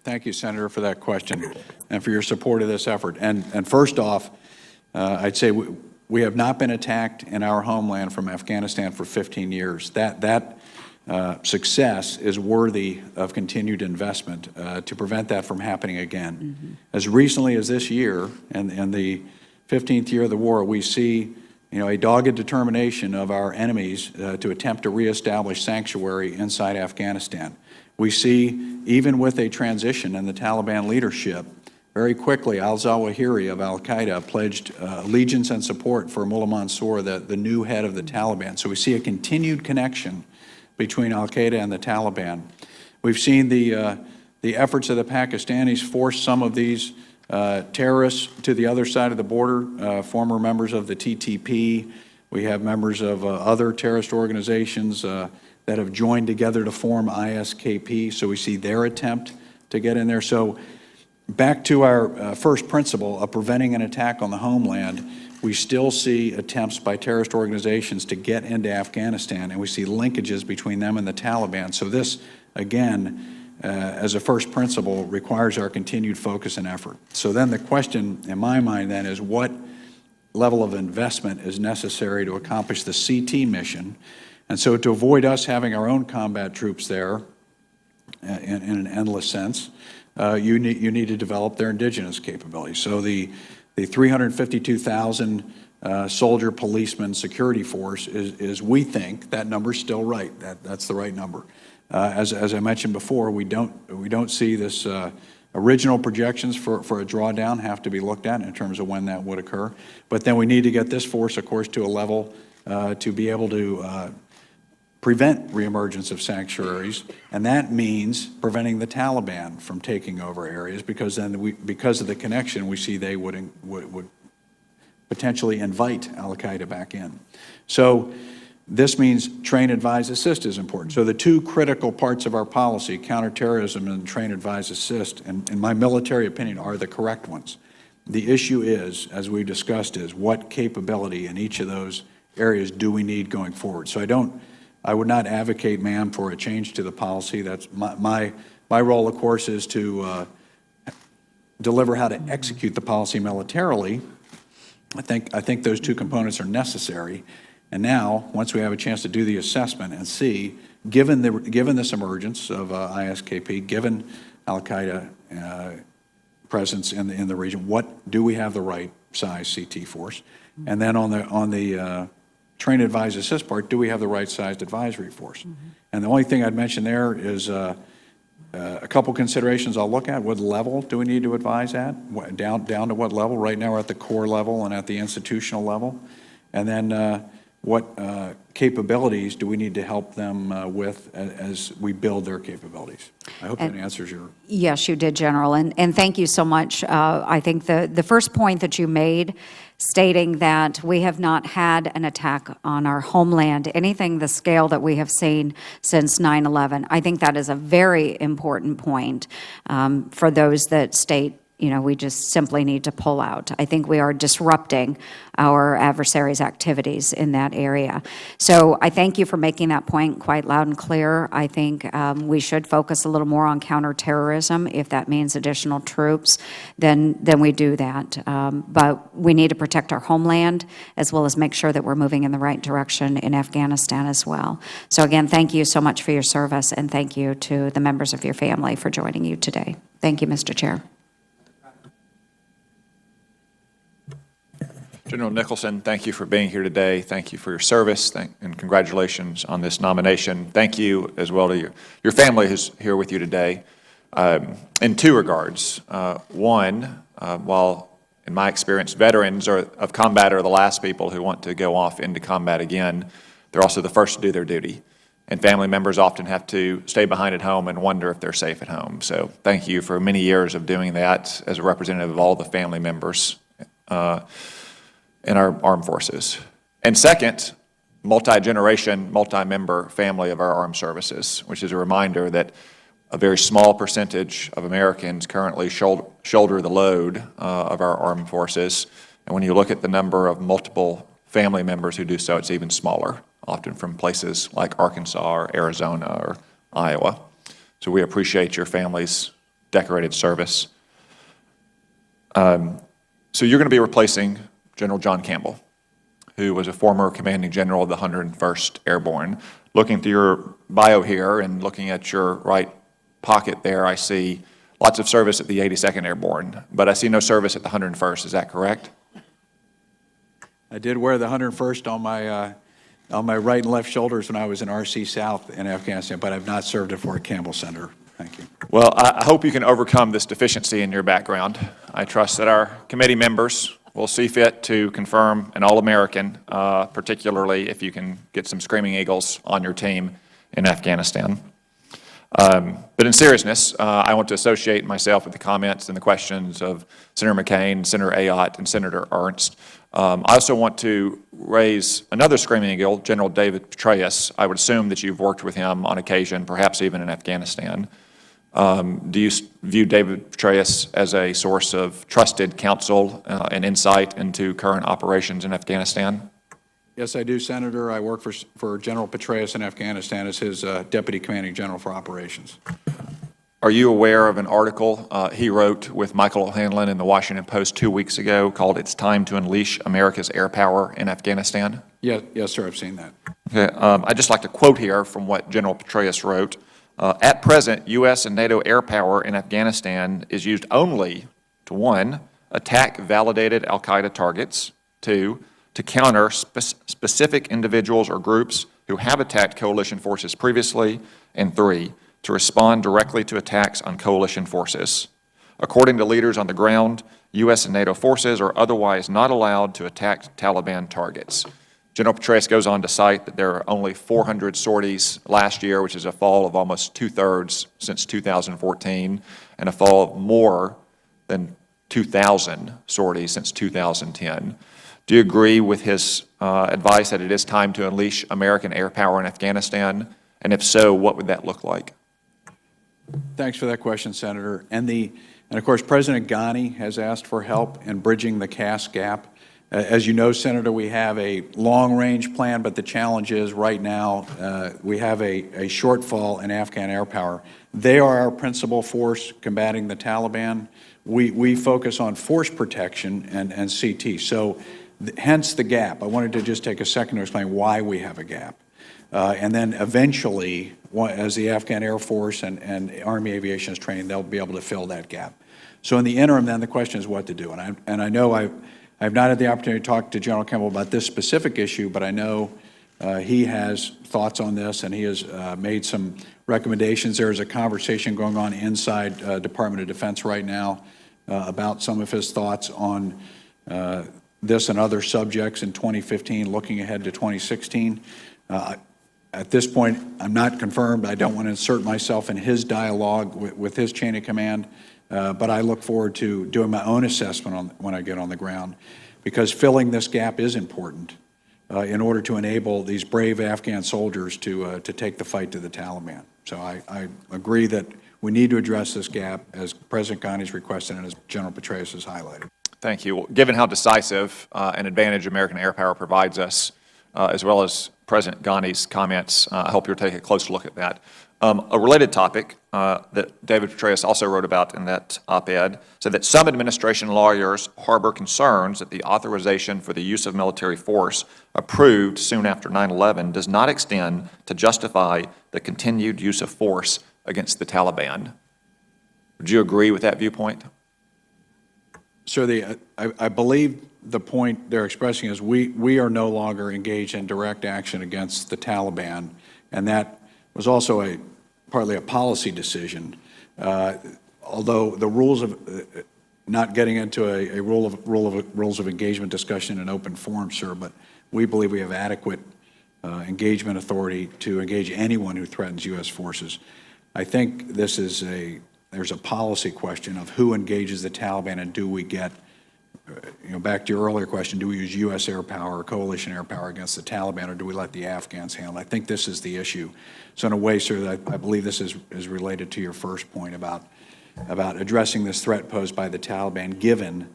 Thank you, Senator, for that question and for your support of this effort. And first off, I'd say we have not been attacked in our homeland from Afghanistan for 15 years. That success is worthy of continued investment to prevent that from happening again. Mm-hmm. As recently as this year, and the 15th year of the war, we see a dogged determination of our enemies to attempt to reestablish sanctuary inside Afghanistan. We see, even with a transition in the Taliban leadership, very quickly, al-Zawahiri of al-Qaeda pledged allegiance and support for Mullah Mansour, the new head of the Taliban. So we see a continued connection between al-Qaeda and the Taliban. We've seen the efforts of the Pakistanis force some of these terrorists to the other side of the border, former members of the TTP. We have members of other terrorist organizations that have joined together to form ISKP, so we see their attempt to get in there. So back to our first principle of preventing an attack on the homeland, we still see attempts by terrorist organizations to get into Afghanistan, and we see linkages between them and the Taliban. So this, again, as a first principle, requires our continued focus and effort. So then the question in my mind then is what level of investment is necessary to accomplish the CT mission? And so to avoid us having our own combat troops there in an endless sense, you need to develop their indigenous capabilities. So the 352,000 soldier, policeman, security force is, we think, that number's still right. That's the right number. As I mentioned before, we don't see this original projections for a drawdown have to be looked at in terms of when that would occur. But then we need to get this force, of course, to a level to be able to prevent reemergence of sanctuaries, and that means preventing the Taliban from taking over areas, because then because of the connection, we see they would potentially invite al-Qaeda back in. So this means train, advise, assist is important. So the two critical parts of our policy, counterterrorism and train, advise, assist, in my military opinion, are the correct ones. The issue is, as we discussed, is what capability in each of those areas do we need going forward. So I would not advocate, ma'am, for a change to the policy. That's my role, of course, is to deliver how to execute the policy militarily. I think those two components are necessary. And now, once we have a chance to do the assessment and see, given this emergence of ISKP, given al-Qaeda presence in the region, what do we have the right size CT force? And then on the train, advise, assist part, do we have the right sized advisory force? And the only thing I'd mention there is a couple considerations I'll look at. What level do we need to advise at? Down to what level? Right now we're at the core level and at the institutional level. And then what capabilities do we need to help them with as we build their capabilities? I hope that answers your... Yes, you did, General, and thank you so much. I think the first point that you made, stating that we have not had an attack on our homeland, anything the scale that we have seen since 9/11, I think that is a very important point for those that state, you know, we just simply need to pull out. I think we are disrupting our adversaries' activities in that area. So I thank you for making that point quite loud and clear. I think we should focus a little more on counterterrorism. If that means additional troops, then we do that. But we need to protect our homeland as well as make sure that we're moving in the right direction in Afghanistan as well. So again, thank you so much for your service, and thank you to the members of your family for joining you today. Thank you, Mr. Chair. General Nicholson, thank you for being here today. Thank you for your service, and congratulations on this nomination. Thank you as well to your family who's here with you today. In two regards. One, while in my experience veterans of combat are the last people who want to go off into combat again, they're also the first to do their duty. And family members often have to stay behind at home and wonder if they're safe at home. So thank you for many years of doing that as a representative of all the family members in our armed forces. And second, multi-generation, multi-member family of our armed services, which is a reminder that a very small percentage of Americans currently shoulder the load of our armed forces. And when you look at the number of multiple family members who do so, it's even smaller, often from places like Arkansas or Arizona or Iowa. So we appreciate your family's decorated service. So you're going to be replacing General John Campbell, who was a former commanding general of the 101st Airborne. Looking through your bio here and looking at your right pocket there, I see lots of service at the 82nd Airborne, but I see no service at the 101st. Is that correct? I did wear the 101st on my right and left shoulders when I was in RC South in Afghanistan, but I've not served at Fort Campbell Center. Thank you. Well, I hope you can overcome this deficiency in your background. I trust that our committee members will see fit to confirm an All-American, particularly if you can get some Screaming Eagles on your team in Afghanistan. But in seriousness, I want to associate myself with the comments and the questions of Senator McCain, Senator Ayotte, and Senator Ernst. I also want to raise another screaming eagle, General David Petraeus. I would assume that you've worked with him on occasion, perhaps even in Afghanistan. Do you view David Petraeus as a source of trusted counsel and insight into current operations in Afghanistan? Yes, I do, Senator. I work for General Petraeus in Afghanistan as his Deputy Commanding General for Operations. Are you aware of an article he wrote with Michael O'Hanlon in the Washington Post 2 weeks ago called "It's Time to Unleash America's Air Power in Afghanistan"? Yes, sir, I've seen that. Okay, I'd just like to quote here from what General Petraeus wrote. At present, U.S. and NATO air power in Afghanistan is used only to, 1, attack validated al-Qaeda targets, 2, to counter specific individuals or groups who have attacked coalition forces previously, and 3, to respond directly to attacks on coalition forces. According to leaders on the ground, U.S. and NATO forces are otherwise not allowed to attack Taliban targets. General Petraeus goes on to cite that there are only 400 sorties last year, which is a fall of almost 2/3 since 2014, and a fall of more than 2,000 sorties since 2010. Do you agree with his advice that it is time to unleash American air power in Afghanistan? And if so, what would that look like? Thanks for that question, Senator. And of course, President Ghani has asked for help in bridging the CAS gap. As you know, Senator, we have a long-range plan, but the challenge is right now we have a shortfall in Afghan air power. They are our principal force combating the Taliban. We focus on force protection and CT. So hence the gap. I wanted to just take a second to explain why we have a gap. And then eventually, as the Afghan Air Force and Army Aviation is trained, they'll be able to fill that gap. So in the interim, then the question is what to do. And I know I've not had the opportunity to talk to General Campbell about this specific issue, but I know he has thoughts on this, and he has made some recommendations. There is a conversation going on inside Department of Defense right now about some of his thoughts on this and other subjects in 2015, looking ahead to 2016. At this point, I'm not confirmed. I don't want to insert myself in his dialogue with his chain of command, but I look forward to doing my own assessment when I get on the ground, because filling this gap is important in order to enable these brave Afghan soldiers to take the fight to the Taliban. So I agree that we need to address this gap, as President Ghani's requested and as General Petraeus has highlighted. Thank you. Given how decisive an advantage American air power provides us, as well as President Ghani's comments, I hope you'll take a close look at that. A related topic that David Petraeus also wrote about in that op-ed said that some administration lawyers harbor concerns that the authorization for the use of military force approved soon after 9/11 does not extend to justify the continued use of force against the Taliban. Would you agree with that viewpoint? Sir, I believe the point they're expressing is we are no longer engaged in direct action against the Taliban, and that was also partly a policy decision. Although the rules of not getting into a rules of engagement discussion in open forum, sir, but we believe we have adequate engagement authority to engage anyone who threatens U.S. forces. I think there's a policy question of who engages the Taliban, and do we get, back to your earlier question, do we use U.S. air power or coalition air power against the Taliban, or do we let the Afghans handle it? I think this is the issue. So in a way, sir, I believe this is related to your first point about addressing this threat posed by the Taliban, given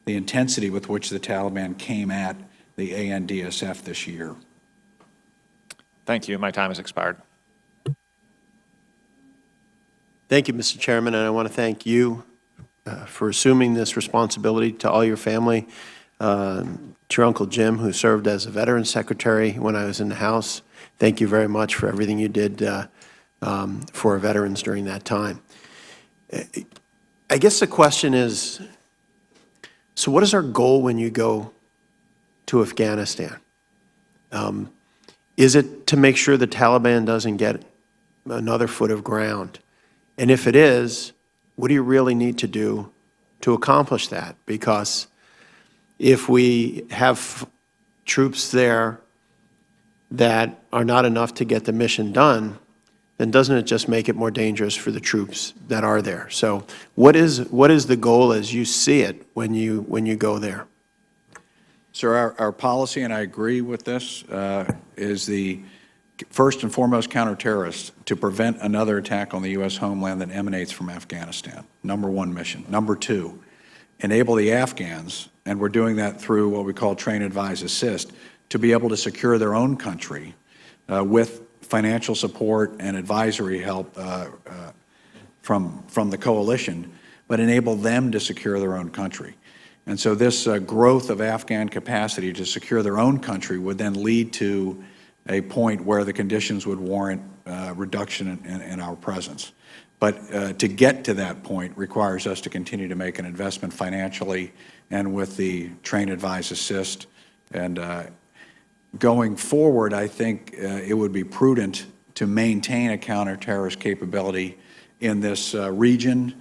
the intensity with which the Taliban came at the ANDSF this year. Thank you. My time has expired. Thank you, Mr. Chairman, and I want to thank you for assuming this responsibility, to all your family, to your Uncle Jim, who served as a Veterans Secretary when I was in the House. Thank you very much for everything you did for our veterans during that time. I guess the question is, so what is our goal when you go to Afghanistan? Is it to make sure the Taliban doesn't get another foot of ground? And if it is, what do you really need to do to accomplish that? Because if we have troops there that are not enough to get the mission done, then doesn't it just make it more dangerous for the troops that are there? So what is the goal as you see it when you go there? Sir, our policy, and I agree with this, is the first and foremost counterterrorist to prevent another attack on the U.S. homeland that emanates from Afghanistan. Number one mission. Number two, enable the Afghans, and we're doing that through what we call train, advise, assist, to be able to secure their own country with financial support and advisory help from the coalition, but enable them to secure their own country. And so this growth of Afghan capacity to secure their own country would then lead to a point where the conditions would warrant reduction in our presence. But to get to that point requires us to continue to make an investment financially and with the train, advise, assist. And going forward, I think it would be prudent to maintain a counterterrorist capability in this region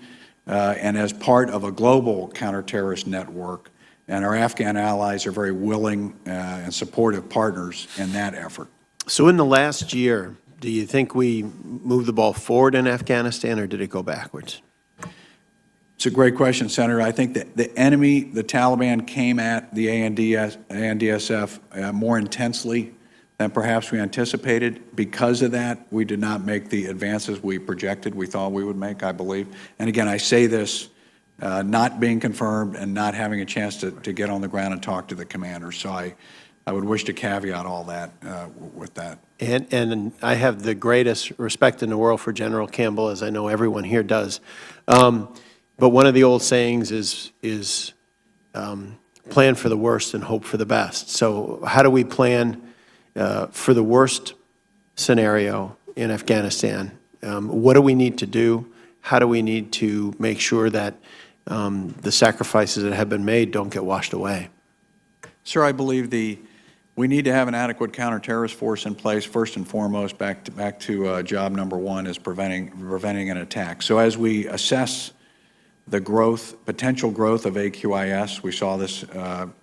and as part of a global counterterrorist network. And our Afghan allies are very willing and supportive partners in that effort. So in the last year, do you think we moved the ball forward in Afghanistan, or did it go backwards? It's a great question, Senator. I think that the enemy, the Taliban, came at the ANDSF more intensely than perhaps we anticipated. Because of that, we did not make the advances we projected we thought we would make, I believe. And again, I say this not being confirmed and not having a chance to get on the ground and talk to the commanders. So I would wish to caveat all that with that. And I have the greatest respect in the world for General Campbell, as I know everyone here does. But one of the old sayings is plan for the worst and hope for the best. So how do we plan for the worst scenario in Afghanistan? What do we need to do? How do we need to make sure that the sacrifices that have been made don't get washed away? Sir, I believe we need to have an adequate counterterrorist force in place. First and foremost, back to job number one is preventing an attack. So as we assess the potential growth of AQIS, we saw this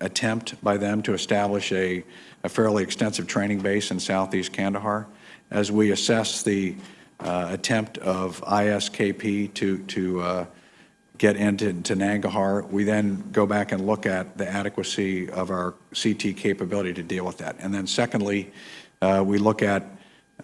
attempt by them to establish a fairly extensive training base in southeast Kandahar. As we assess the attempt of ISKP to get into Nangarhar, we then go back and look at the adequacy of our CT capability to deal with that. And then secondly, we look at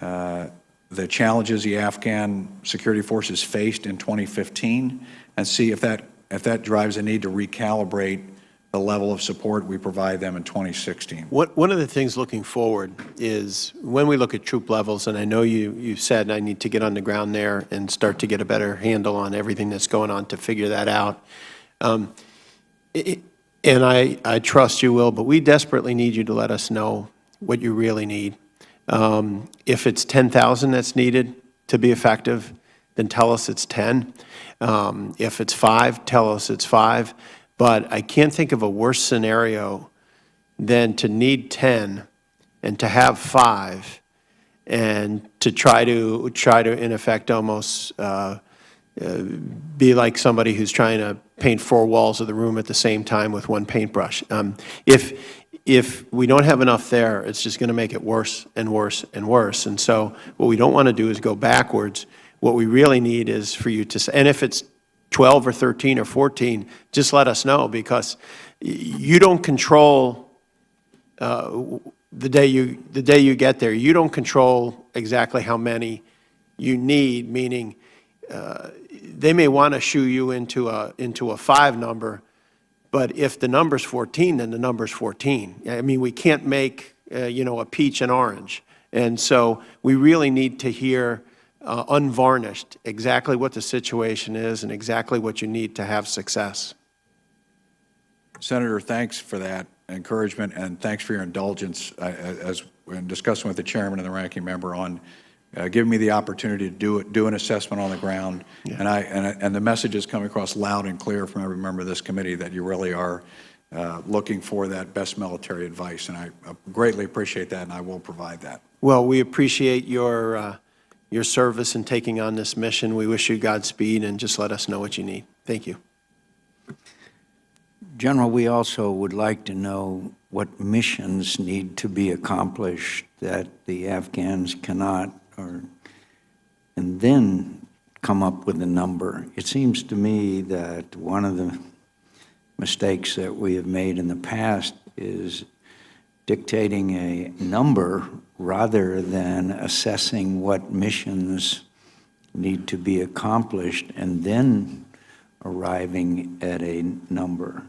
the challenges the Afghan security forces faced in 2015 and see if that drives a need to recalibrate the level of support we provide them in 2016. One of the things looking forward is when we look at troop levels, and I know you said I need to get on the ground there and start to get a better handle on everything that's going on to figure that out. And I trust you will, but we desperately need you to let us know what you really need. If it's 10,000 that's needed to be effective, then tell us it's 10. If it's 5, tell us it's 5. But I can't think of a worse scenario than to need 10 and to have 5 and to try to in effect almost be like somebody who's trying to paint 4 walls of the room at the same time with one paintbrush. If we don't have enough there, it's just going to make it worse and worse and worse. And so what we don't want to do is go backwards. What we really need is for you to, and if it's 12 or 13 or 14, just let us know, because you don't control the day you get there. You don't control exactly how many you need, meaning they may want to shoo you into a 5 number, but if the number's 14, then the number's 14. I mean, we can't make a peach and orange, and so we really need to hear unvarnished exactly what the situation is and exactly what you need to have success. Senator, thanks for that encouragement, and thanks for your indulgence as in discussing with the chairman and the ranking member on giving me the opportunity to do an assessment on the ground. Yeah. And the message is coming across loud and clear from every member of this committee that you really are looking for that best military advice, and I greatly appreciate that, and I will provide that. Well, we appreciate your service in taking on this mission. We wish you Godspeed, and just let us know what you need. Thank you. General, we also would like to know what missions need to be accomplished that the Afghans cannot, and then come up with a number. It seems to me that one of the mistakes that we have made in the past is dictating a number rather than assessing what missions need to be accomplished and then arriving at a number.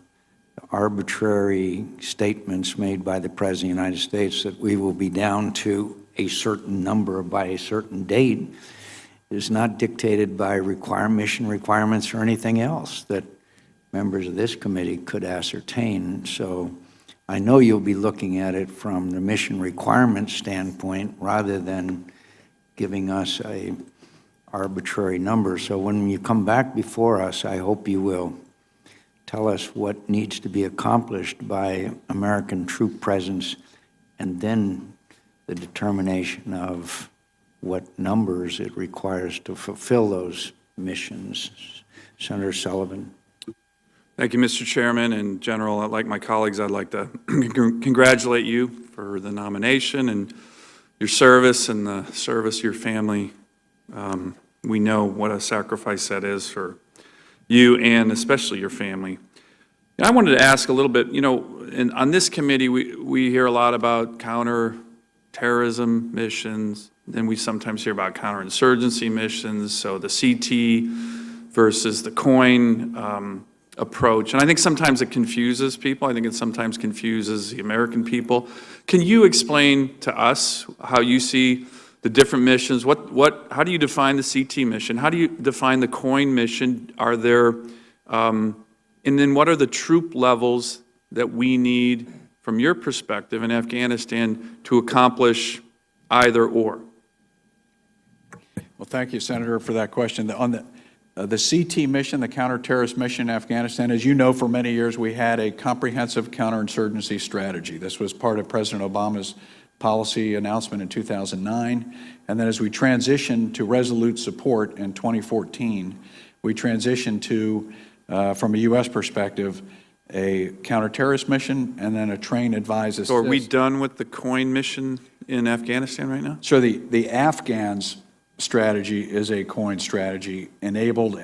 Arbitrary statements made by the President of the United States that we will be down to a certain number by a certain date is not dictated by mission requirements or anything else that members of this committee could ascertain. So I know you'll be looking at it from the mission requirement standpoint rather than giving us a arbitrary number. So when you come back before us, I hope you will tell us what needs to be accomplished by American troop presence, and then the determination of what numbers it requires to fulfill those missions. Senator Sullivan. Thank you, Mr. Chairman and General. Like my colleagues, I'd like to congratulate you for the nomination and your service and the service of your family. We know what a sacrifice that is for you and especially your family. And I wanted to ask a little bit, on this committee, we hear a lot about counterterrorism missions, then we sometimes hear about counterinsurgency missions, so the CT versus the COIN approach. And I think sometimes it confuses people. I think it sometimes confuses the American people. Can you explain to us how you see the different missions? How do you define the CT mission? How do you define the COIN mission? Are there, and then what are the troop levels that we need from your perspective in Afghanistan to accomplish either or? Well, thank you, Senator, for that question. On the CT mission, the counterterrorist mission in Afghanistan, as you know, for many years we had a comprehensive counterinsurgency strategy. This was part of President Obama's policy announcement in 2009. And then as we transitioned to Resolute support in 2014, we transitioned to, from a U.S. perspective, a counterterrorist mission and then a train, advise, assist. So are we done with the COIN mission in Afghanistan right now? So the Afghans' strategy is a COIN strategy enabled,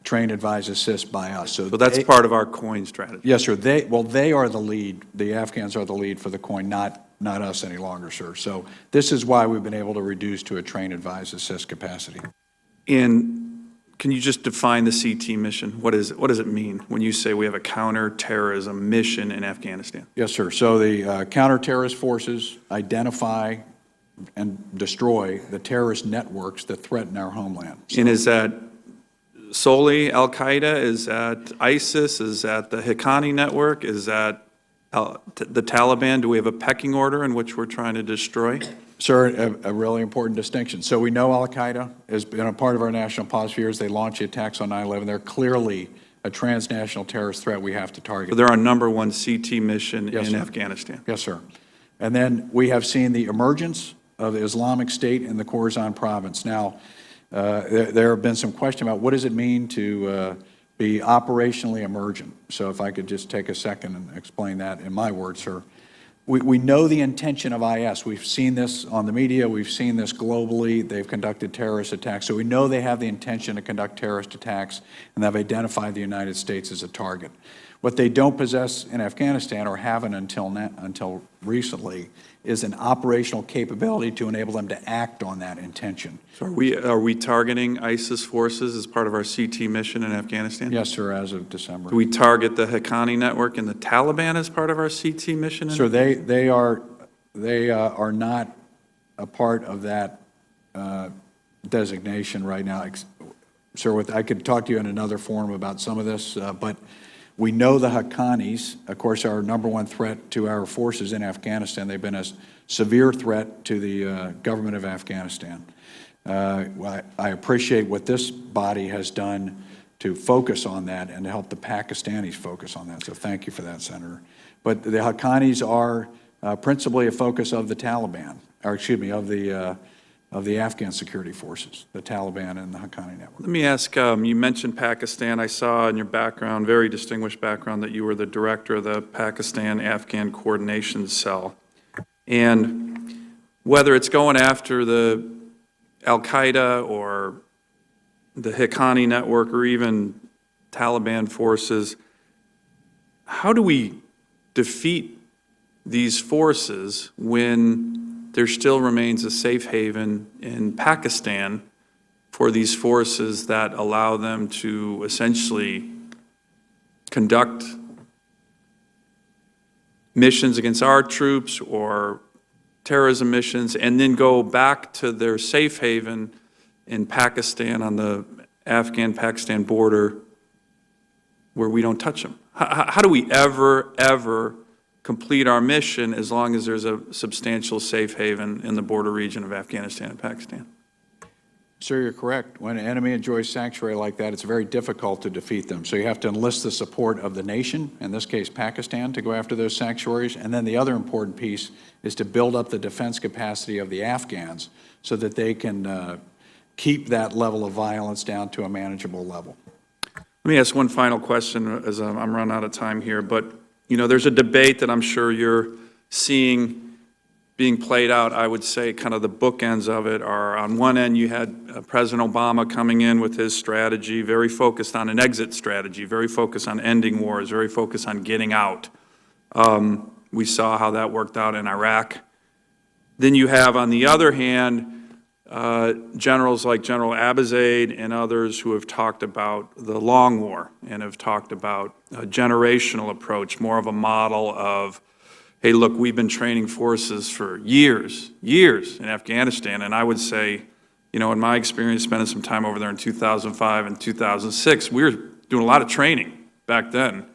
train, advise, assist by us. So that's part of our COIN strategy? Yes, sir. They are the lead. The Afghans are the lead for the COIN, not us any longer, sir. So this is why we've been able to reduce to a train, advise, assist capacity. And can you just define the CT mission? What does it mean when you say we have a counterterrorism mission in Afghanistan? Yes, sir. So the counterterrorist forces identify and destroy the terrorist networks that threaten our homeland. And is that solely Al-Qaeda? Is that ISIS? Is that the Haqqani network? Is that the Taliban? Do we have a pecking order in which we're trying to destroy? Sir, a really important distinction. So we know Al-Qaeda has been a part of our national policy for years. They launched the attacks on 9/11. They're clearly a transnational terrorist threat we have to target. So they're our number one CT mission Yes, in sir. Afghanistan. Yes, sir. And then we have seen the emergence of the Islamic State in the Khorasan province. Now, there have been some question about what does it mean to be operationally emergent. So if I could just take a second and explain that in my words, sir. We know the intention of IS. We've seen this on the media. We've seen this globally. They've conducted terrorist attacks. So we know they have the intention to conduct terrorist attacks, and they've identified the United States as a target. What they don't possess in Afghanistan, or haven't until recently, is an operational capability to enable them to act on that intention. So are we targeting ISIS forces as part of our CT mission in Afghanistan? Yes, sir, as of December. Do we target the Haqqani network and the Taliban as part of our CT mission? Sir, they are not a part of that designation right now. Sir, I could talk to you in another forum about some of this, but we know the Haqqanis, of course, are our number one threat to our forces in Afghanistan. They've been a severe threat to the government of Afghanistan. I appreciate what this body has done to focus on that and to help the Pakistanis focus on that. So thank you for that, Senator. But the Haqqanis are principally a focus of the Taliban, or excuse me, of the Afghan security forces, the Taliban and the Haqqani network. Let me ask, you mentioned Pakistan. I saw in your background, very distinguished background, that you were the director of the Pakistan-Afghan Coordination Cell. And whether it's going after the Al-Qaeda or the Haqqani network or even Taliban forces, how do we defeat these forces when there still remains a safe haven in Pakistan for these forces that allow them to essentially conduct missions against our troops or terrorism missions, and then go back to their safe haven in Pakistan on the Afghan-Pakistan border where we don't touch them? How do we ever complete our mission as long as there's a substantial safe haven in the border region of Afghanistan and Pakistan? Sir, you're correct. When an enemy enjoys sanctuary like that, it's very difficult to defeat them. So you have to enlist the support of the nation, in this case Pakistan, to go after those sanctuaries. And then the other important piece is to build up the defense capacity of the Afghans so that they can keep that level of violence down to a manageable level. Let me ask one final question as I'm running out of time here. But, you know, there's a debate that I'm sure you're seeing being played out. I would say kind of the bookends of it are, on one end, you had President Obama coming in with his strategy, very focused on an exit strategy, very focused on ending wars, very focused on getting out. We saw how that worked out in Iraq. Then you have, on the other hand, generals like General Abizaid and others who have talked about the long war and have talked about a generational approach, more of a model of, hey, look, we've been training forces for years in Afghanistan. And I would say, you know, in my experience, spending some time over there in 2005 and 2006, we were doing a lot of training back then.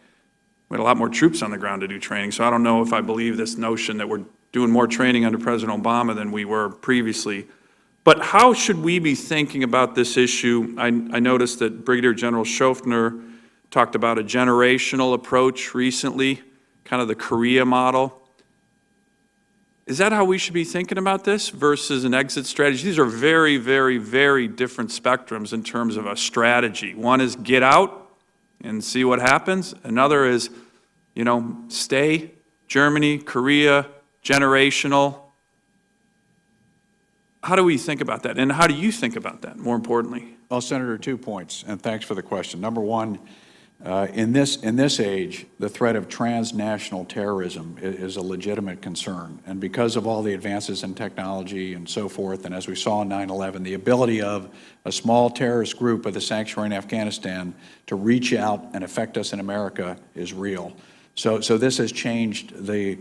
We had a lot more troops on the ground to do training. So I don't know if I believe this notion that we're doing more training under President Obama than we were previously. But how should we be thinking about this issue? I noticed that Brigadier General Schofner talked about a generational approach recently, kind of the Korea model. Is that how we should be thinking about this versus an exit strategy? These are very, very, very different spectrums in terms of a strategy. One is get out and see what happens. Another is, you know, stay, Germany, Korea, generational. How do we think about that? And how do you think about that, more importantly? Well, Senator, 2 points, and thanks for the question. Number one, in this age, the threat of transnational terrorism is a legitimate concern. And because of all the advances in technology and so forth, and as we saw in 9/11, the ability of a small terrorist group of the sanctuary in Afghanistan to reach out and affect us in America is real. So this has changed the,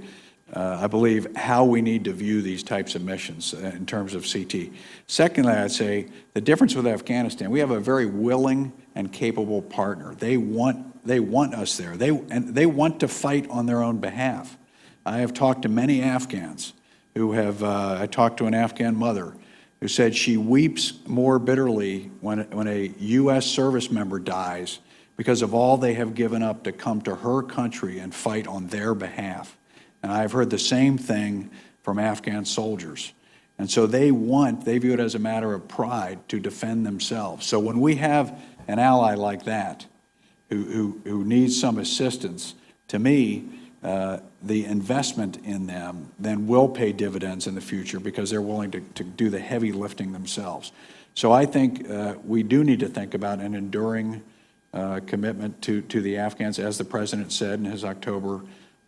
I believe, how we need to view these types of missions in terms of CT. Secondly, I'd say the difference with Afghanistan, we have a very willing and capable partner. They want us there. They want to fight on their own behalf. I have talked to many Afghans who have, I talked to an Afghan mother who said she weeps more bitterly when a U.S. service member dies because of all they have given up to come to her country and fight on their behalf. And I've heard the same thing from Afghan soldiers. And so they view it as a matter of pride to defend themselves. So when we have an ally like that who needs some assistance, to me, the investment in them then will pay dividends in the future because they're willing to do the heavy lifting themselves. So I think we do need to think about an enduring commitment to the Afghans, as the President said in his October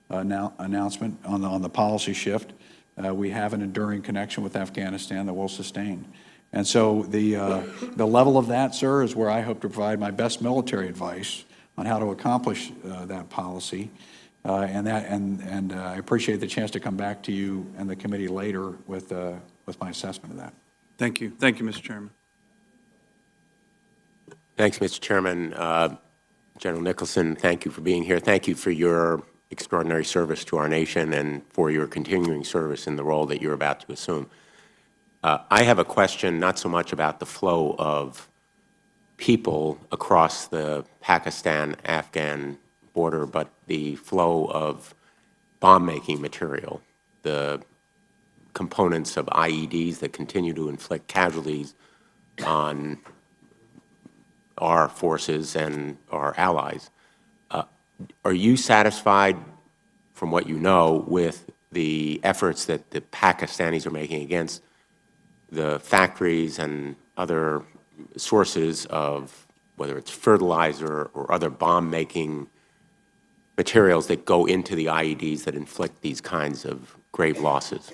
announcement on the policy shift. We have an enduring connection with Afghanistan that will sustain. And so the level of that, sir, is where I hope to provide my best military advice on how to accomplish that policy. And I appreciate the chance to come back to you and the committee later with my assessment of that. Thank you. Thank you, Mr. Chairman. Thanks, Mr. Chairman. General Nicholson, thank you for being here. Thank you for your extraordinary service to our nation and for your continuing service in the role that you're about to assume. I have a question not so much about the flow of people across the Pakistan-Afghan border, but the flow of bomb-making material, the components of IEDs that continue to inflict casualties on our forces and our allies. Are you satisfied, from what you know, with the efforts that the Pakistanis are making against the factories and other sources of, whether it's fertilizer or other bomb-making materials that go into the IEDs that inflict these kinds of grave losses.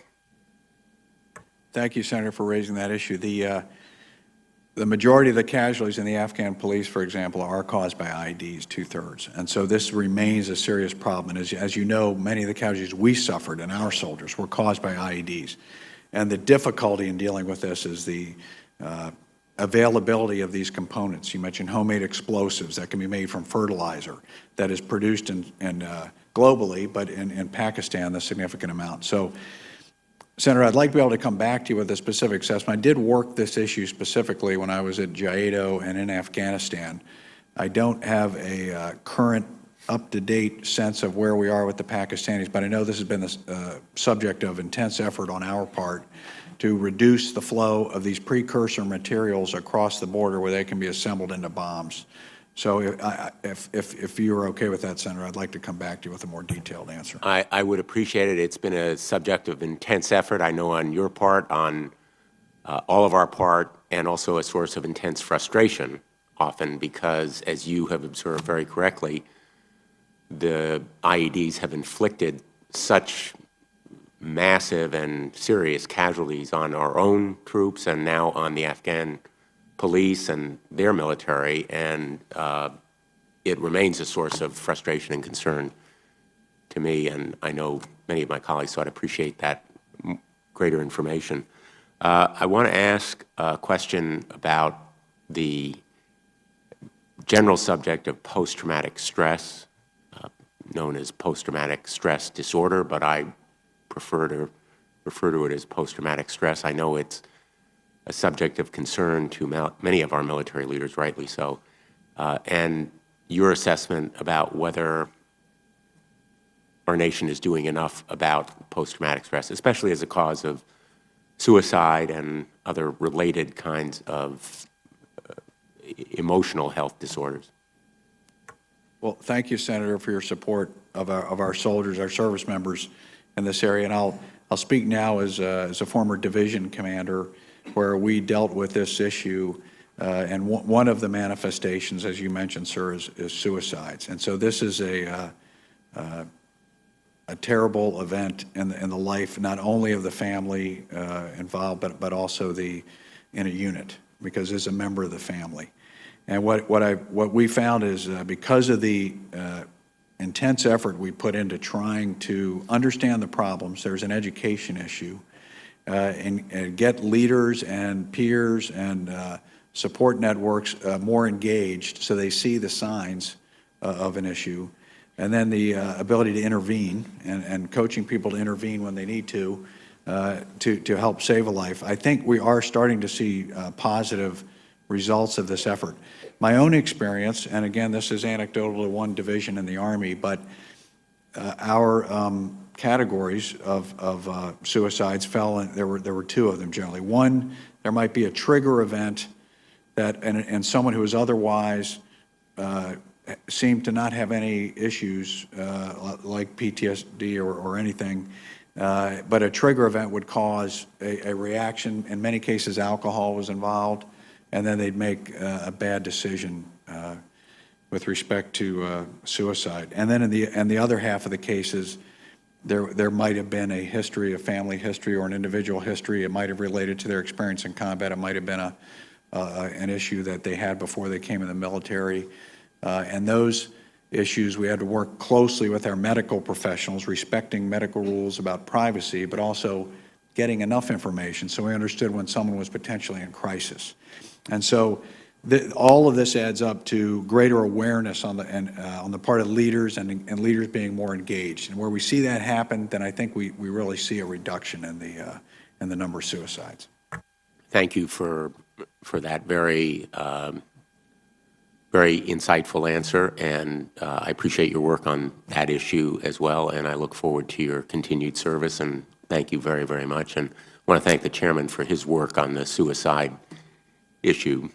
Thank you, Senator, for raising that issue. The majority of the casualties in the Afghan police, for example, are caused by IEDs, 2/3. And so this remains a serious problem. And as you know, many of the casualties we suffered and our soldiers were caused by IEDs. And the difficulty in dealing with this is the availability of these components. You mentioned homemade explosives that can be made from fertilizer that is produced globally, but in Pakistan, the significant amount. So, Senator, I'd like to be able to come back to you with a specific assessment. I did work this issue specifically when I was at JIATO and in Afghanistan. I don't have a current, up-to-date sense of where we are with the Pakistanis, but I know this has been the subject of intense effort on our part to reduce the flow of these precursor materials across the border where they can be assembled into bombs. So if you're okay with that, Senator, I'd like to come back to you with a more detailed answer. I would appreciate it. It's been a subject of intense effort, I know, on your part, on all of our part, and also a source of intense frustration, often because, as you have observed very correctly, the IEDs have inflicted such massive and serious casualties on our own troops and now on the Afghan police and their military, and it remains a source of frustration and concern to me, and I know many of my colleagues, so I'd appreciate that greater information. I want to ask a question about the general subject of post-traumatic stress, known as post-traumatic stress disorder, but I prefer to refer to it as post-traumatic stress. I know it's a subject of concern to many of our military leaders, rightly so, and your assessment about whether our nation is doing enough about post-traumatic stress, especially as a cause of suicide and other related kinds of emotional health disorders. Well, thank you, Senator, for your support of our soldiers, our service members in this area. And I'll speak now as a former division commander, where we dealt with this issue, and one of the manifestations, as you mentioned, sir, is suicides. And so this is a terrible event in the life not only of the family involved, but also in a unit, because it's a member of the family. And what we found is because of the intense effort we put into trying to understand the problems, there's an education issue, and get leaders and peers and support networks more engaged so they see the signs of an issue, and then the ability to intervene and coaching people to intervene when they need to help save a life. I think we are starting to see positive results of this effort. My own experience, and again, this is anecdotal to one division in the Army, but our categories of suicides fell in, there were two of them generally. One, there might be a trigger event that, and someone who is otherwise seemed to not have any issues like PTSD or anything, but a trigger event would cause a reaction. In many cases, alcohol was involved, and then they'd make a bad decision with respect to suicide. And then in the other half of the cases, there might have been a history, a family history, or an individual history. It might have related to their experience in combat. It might have been an issue that they had before they came in the military. And those issues, we had to work closely with our medical professionals, respecting medical rules about privacy, but also getting enough information so we understood when someone was potentially in crisis. And so all of this adds up to greater awareness on the part of leaders and leaders being more engaged. And where we see that happen, then I think we really see a reduction in the number of suicides. Thank you for that very very insightful answer, and I appreciate your work on that issue as well, and I look forward to your continued service, and thank you very, very much. And I want to thank the chairman for his work on the suicide issue.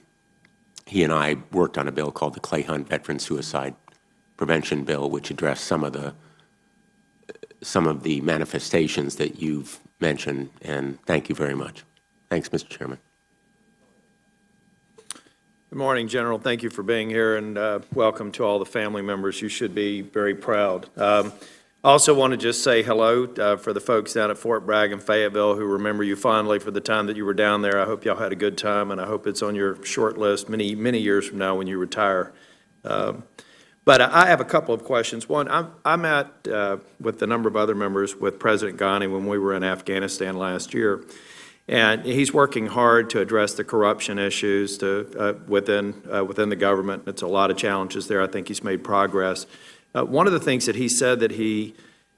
He and I worked on a bill called the Clay Hunt Veteran Suicide Prevention Bill, which addressed some of the manifestations that you've mentioned, and thank you very much. Thanks, Mr. Chairman. Good morning, General. Thank you for being here, and welcome to all the family members. You should be very proud. Also want to just say hello for the folks down at Fort Bragg and Fayetteville who remember you fondly for the time that you were down there. I hope y'all had a good time, and I hope it's on your short list many, many years from now when you retire. But I have a couple of questions. One, I met with a number of other members with President Ghani when we were in Afghanistan last year. And he's working hard to address the corruption issues within the government. It's a lot of challenges there. I think he's made progress. One of the things that he said that he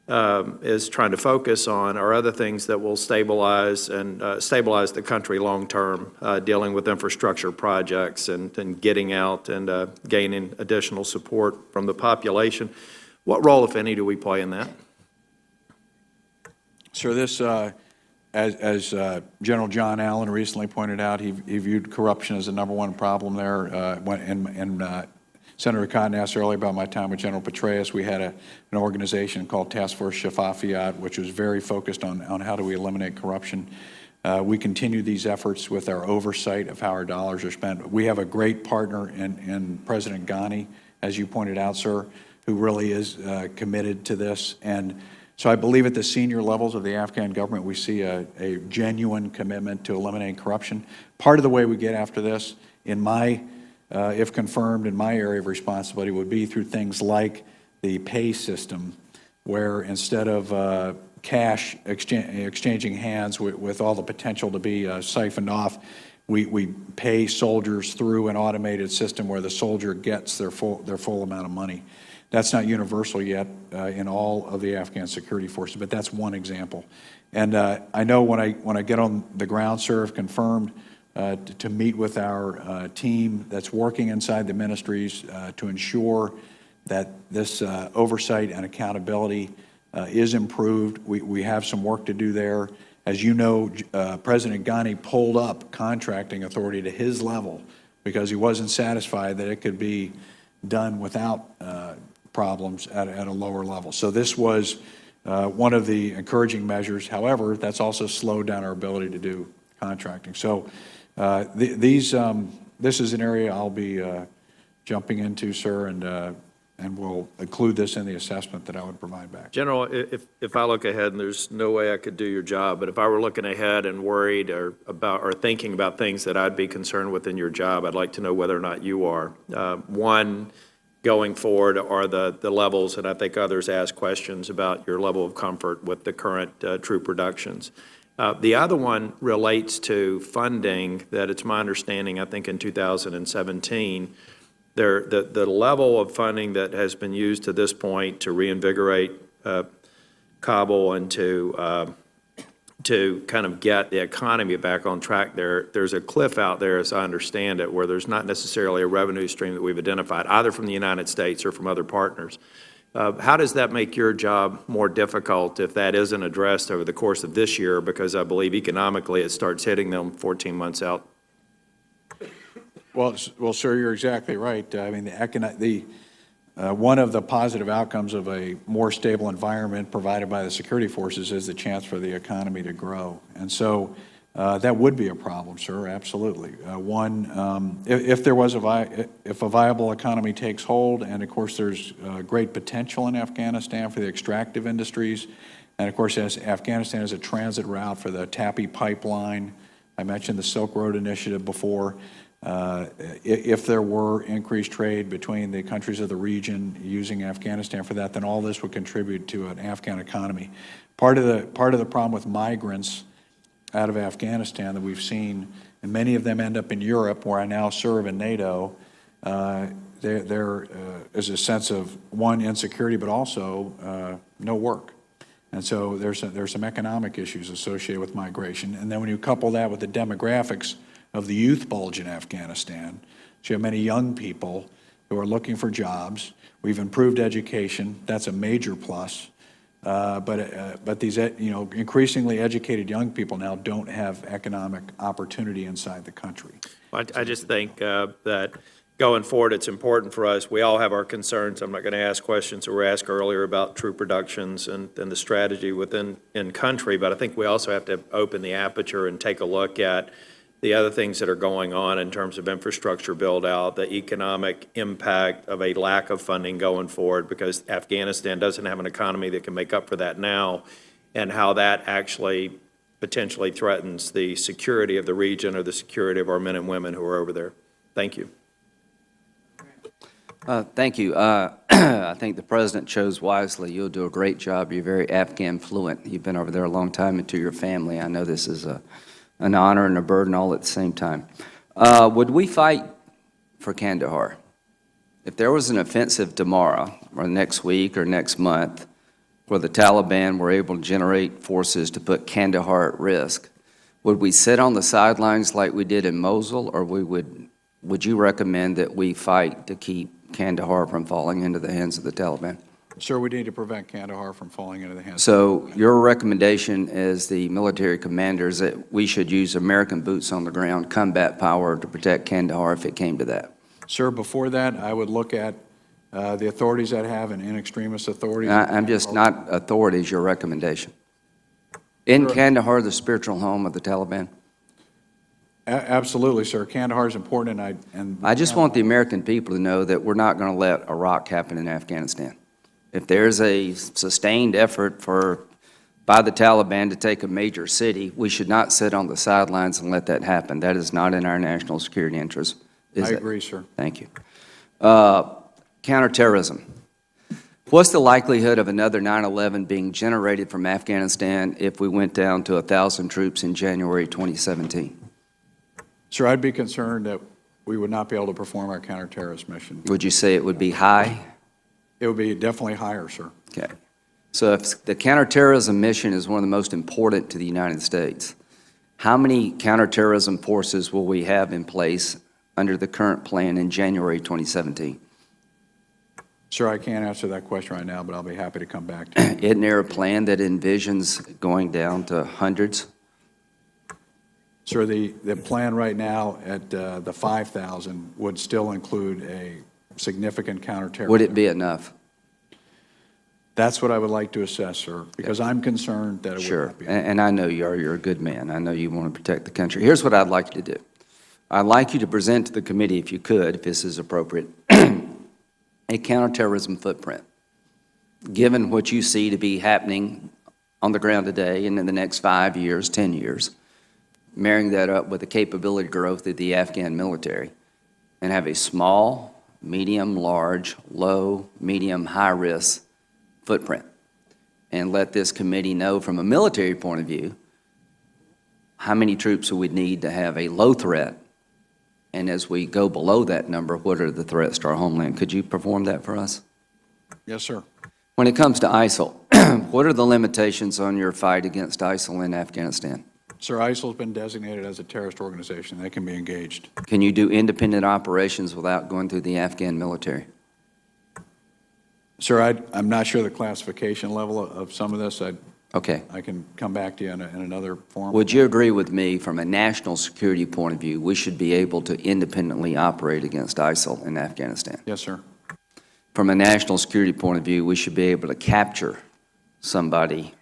is trying to focus on are other things that will stabilize the country long term, dealing with infrastructure projects and getting out and gaining additional support from the population. What role, if any, do we play in that? Sir, this, as General John Allen recently pointed out, he viewed corruption as the #1 problem there. Senator Cotton asked earlier about my time with General Petraeus. We had an organization called Task Force Shafafiyat, which was very focused on how do we eliminate corruption. We continue these efforts with our oversight of how our dollars are spent. We have a great partner in President Ghani, as you pointed out, sir, who really is committed to this. And so I believe at the senior levels of the Afghan government, we see a genuine commitment to eliminating corruption. Part of the way we get after this, if confirmed in my area of responsibility, would be through things like the pay system, where instead of cash exchanging hands with all the potential to be siphoned off, we pay soldiers through an automated system where the soldier gets their full amount of money. That's not universal yet in all of the Afghan security forces, but that's one example. And I know when I get on the ground, sir, if confirmed, to meet with our team that's working inside the ministries to ensure that this oversight and accountability is improved. We have some work to do there. As you know, President Ghani pulled up contracting authority to his level because he wasn't satisfied that it could be done without problems at a lower level. So this was one of the encouraging measures. However, that's also slowed down our ability to do contracting. So this is an area I'll be jumping into, sir, and we'll include this in the assessment that I would provide back. General, if I look ahead, and there's no way I could do your job, but if I were looking ahead and worried or thinking about things that I'd be concerned with in your job, I'd like to know whether or not you are. One, going forward are the levels, and I think others ask questions about your level of comfort with the current troop reductions. The other one relates to funding that it's my understanding, I think in 2017, the level of funding that has been used to this point to reinvigorate Kabul and to kind of get the economy back on track there's a cliff out there, as I understand it, where there's not necessarily a revenue stream that we've identified, either from the United States or from other partners. How does that make your job more difficult if that isn't addressed over the course of this year? Because I believe economically it starts hitting them 14 months out. Well, sir, you're exactly right. I mean, one of the positive outcomes of a more stable environment provided by the security forces is the chance for the economy to grow. And so that would be a problem, sir, absolutely. If a viable economy takes hold, and of course there's great potential in Afghanistan for the extractive industries, and of course as Afghanistan is a transit route for the TAPI pipeline, I mentioned the Silk Road Initiative before, if there were increased trade between the countries of the region using Afghanistan for that, then all this would contribute to an Afghan economy. Part of the problem with migrants out of Afghanistan that we've seen, and many of them end up in Europe, where I now serve in NATO, there is a sense of, one, insecurity, but also no work. And so there's some economic issues associated with migration. And then when you couple that with the demographics of the youth bulge in Afghanistan, so you have many young people who are looking for jobs. We've improved education. That's a major plus. But these increasingly educated young people now don't have economic opportunity inside the country. I just think that going forward, it's important for us. We all have our concerns. I'm not going to ask questions that were asked earlier about troop reductions and the strategy in country, but I think we also have to open the aperture and take a look at the other things that are going on in terms of infrastructure build-out, the economic impact of a lack of funding going forward, because Afghanistan doesn't have an economy that can make up for that now, and how that actually potentially threatens the security of the region or the security of our men and women who are over there. Thank you. Thank you. I think the President chose wisely. You'll do a great job. You're very Afghan fluent. You've been over there a long time, and to your family, I know this is an honor and a burden all at the same time. Would we fight for Kandahar? If there was an offensive tomorrow, or next week, or next month, where the Taliban were able to generate forces to put Kandahar at risk, would we sit on the sidelines like we did in Mosul, or would you recommend that we fight to keep Kandahar from falling into the hands of the Taliban? Sir, we need to prevent Kandahar from falling into the hands of So the Taliban. your recommendation as the military commander is that we should use American boots on the ground, combat power to protect Kandahar if it came to that? Sir, before that, I would look at the authorities that have and in extremis authorities. I'm just not authorities, your recommendation. In Kandahar, the spiritual home of the Taliban? Absolutely, sir. Kandahar is important, I just want the American people to know that we're not going to let Iraq happen in Afghanistan. If there's a sustained effort by the Taliban to take a major city, we should not sit on the sidelines and let that happen. That is not in our national security interest, is I it? agree, sir. Thank you. Counterterrorism. What's the likelihood of another 9/11 being generated from Afghanistan if we went down to 1,000 troops in January 2017? Sir, I'd be concerned that we would not be able to perform our counterterrorist mission. Would you say it would be high? It would be definitely higher, sir. Okay. So if the counterterrorism mission is one of the most important to the United States, how many counterterrorism forces will we have in place under the current plan in January 2017? Sir, I can't answer that question right now, but I'll be happy to come back to you. Isn't there a plan that envisions going down to hundreds? Sir, the plan right now at the 5,000 would still include a significant counterterrorism. Would it be enough? That's what I would like to assess, sir, because I'm concerned that it would Sure. not be. And I know you are. You're a good man. I know you want to protect the country. Here's what I'd like you to do. I'd like you to present to the committee, if you could, if this is appropriate, a counterterrorism footprint, given what you see to be happening on the ground today and in the next 5 years, 10 years, marrying that up with the capability growth of the Afghan military, and have a small, medium, large, low, medium, high-risk footprint. And let this committee know from a military point of view how many troops we would need to have a low threat. And as we go below that number, what are the threats to our homeland? Could you perform that for us? Yes, sir. When it comes to ISIL, what are the limitations on your fight against ISIL in Afghanistan? Sir, ISIL has been designated as a terrorist organization. They can be engaged. Can you do independent operations without going through the Afghan military? Sir, I'm not sure the classification level of some of this. Okay. I can come back to you in another forum. Would you agree with me, from a national security point of view, we should be able to independently operate against ISIL in Afghanistan? Yes, sir. From a national security point of view, we should be able to capture somebody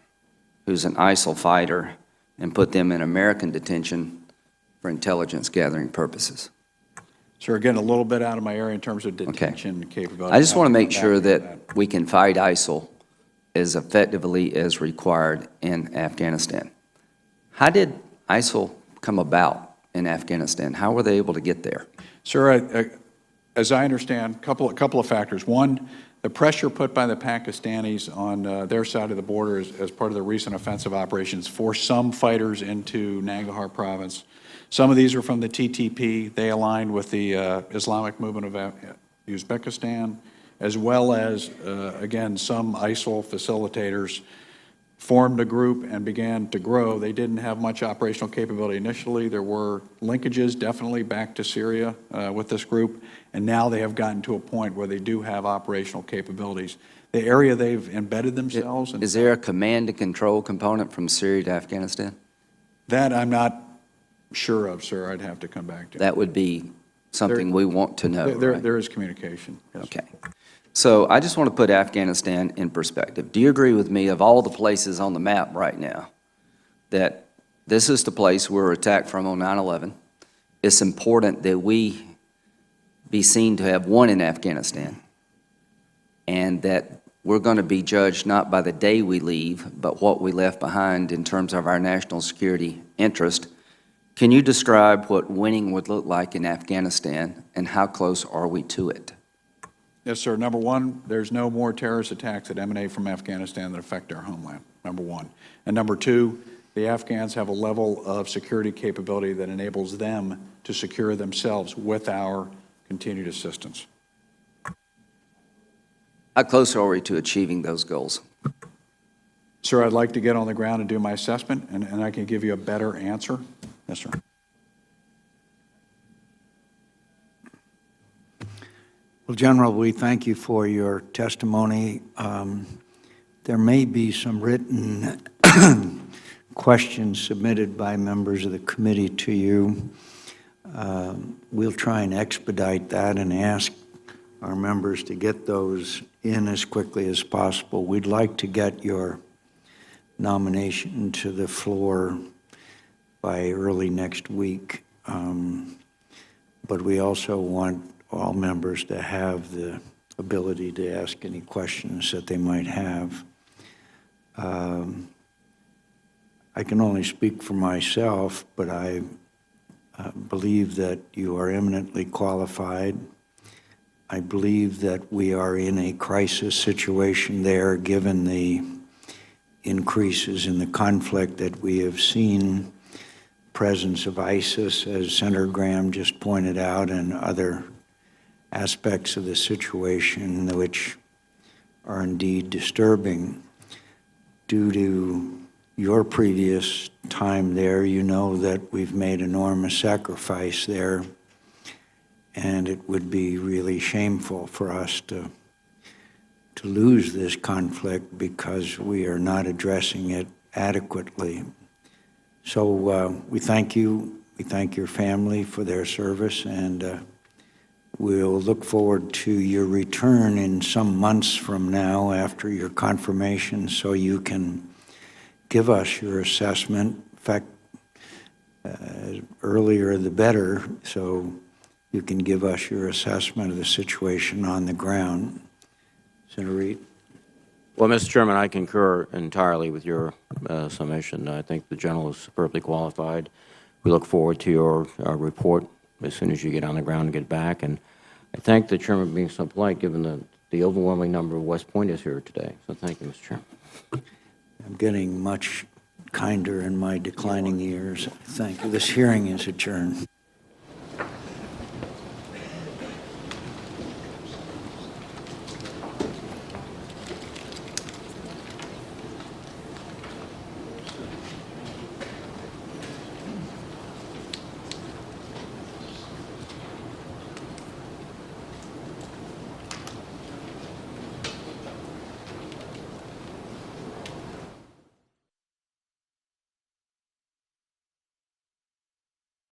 who's an ISIL fighter and put them in American detention for intelligence gathering purposes. Sir, again, a little bit out of my area in terms of detention capability. I just want to make sure that we can fight ISIL as effectively as required in Afghanistan. How did ISIL come about in Afghanistan? How were they able to get there? Sir, as I understand, a couple of factors. One, the pressure put by the Pakistanis on their side of the border as part of the recent offensive operations forced some fighters into Nangarhar province. Some of these are from the TTP. They aligned with the Islamic movement of Uzbekistan, as well as, again, some ISIL facilitators formed a group and began to grow. They didn't have much operational capability initially. There were linkages definitely back to Syria with this group, and now they have gotten to a point where they do have operational capabilities. The area they've embedded themselves in. Is there a command and control component from Syria to Afghanistan? That I'm not sure of, sir. I'd have to come back to you. That would be something we want to know, right? There is communication. Yes. Okay. So I just want to put Afghanistan in perspective. Do you agree with me, of all the places on the map right now, that this is the place we were attacked from on 9/11, it's important that we be seen to have won in Afghanistan, and that we're going to be judged not by the day we leave, but what we left behind in terms of our national security interest. Can you describe what winning would look like in Afghanistan, and how close are we to it? Yes, sir. Number one, there's no more terrorist attacks that emanate from Afghanistan that affect our homeland, number one. And number two, the Afghans have a level of security capability that enables them to secure themselves with our continued assistance. How close are we to achieving those goals? Sir, I'd like to get on the ground and do my assessment, and I can give you a better answer. Yes, sir. Well, General, we thank you for your testimony. There may be some written questions submitted by members of the committee to you. We'll try and expedite that and ask our members to get those in as quickly as possible. We'd like to get your nomination to the floor by early next week, but we also want all members to have the ability to ask any questions that they might have. I can only speak for myself, but I believe that you are eminently qualified. I believe that we are in a crisis situation there, given the increases in the conflict that we have seen, presence of ISIS, as Senator Graham just pointed out, and other aspects of the situation which are indeed disturbing. Due to your previous time there, you know that we've made enormous sacrifice there, and it would be really shameful for us to lose this conflict because we are not addressing it adequately. So we thank you, we thank your family for their service, and we'll look forward to your return in some months from now after your confirmation, so you can give us your assessment. In fact, earlier the better, so you can give us your assessment of the situation on the ground. Senator Reid? Well, Mr. Chairman, I concur entirely with your summation. I think the general is superbly qualified. We look forward to your report as soon as you get on the ground and get back. And I thank the chairman for being so polite, given the overwhelming number of West Pointers here today. So thank you, Mr. Chairman. I'm getting much kinder in my declining years. Thank you. This hearing is adjourned.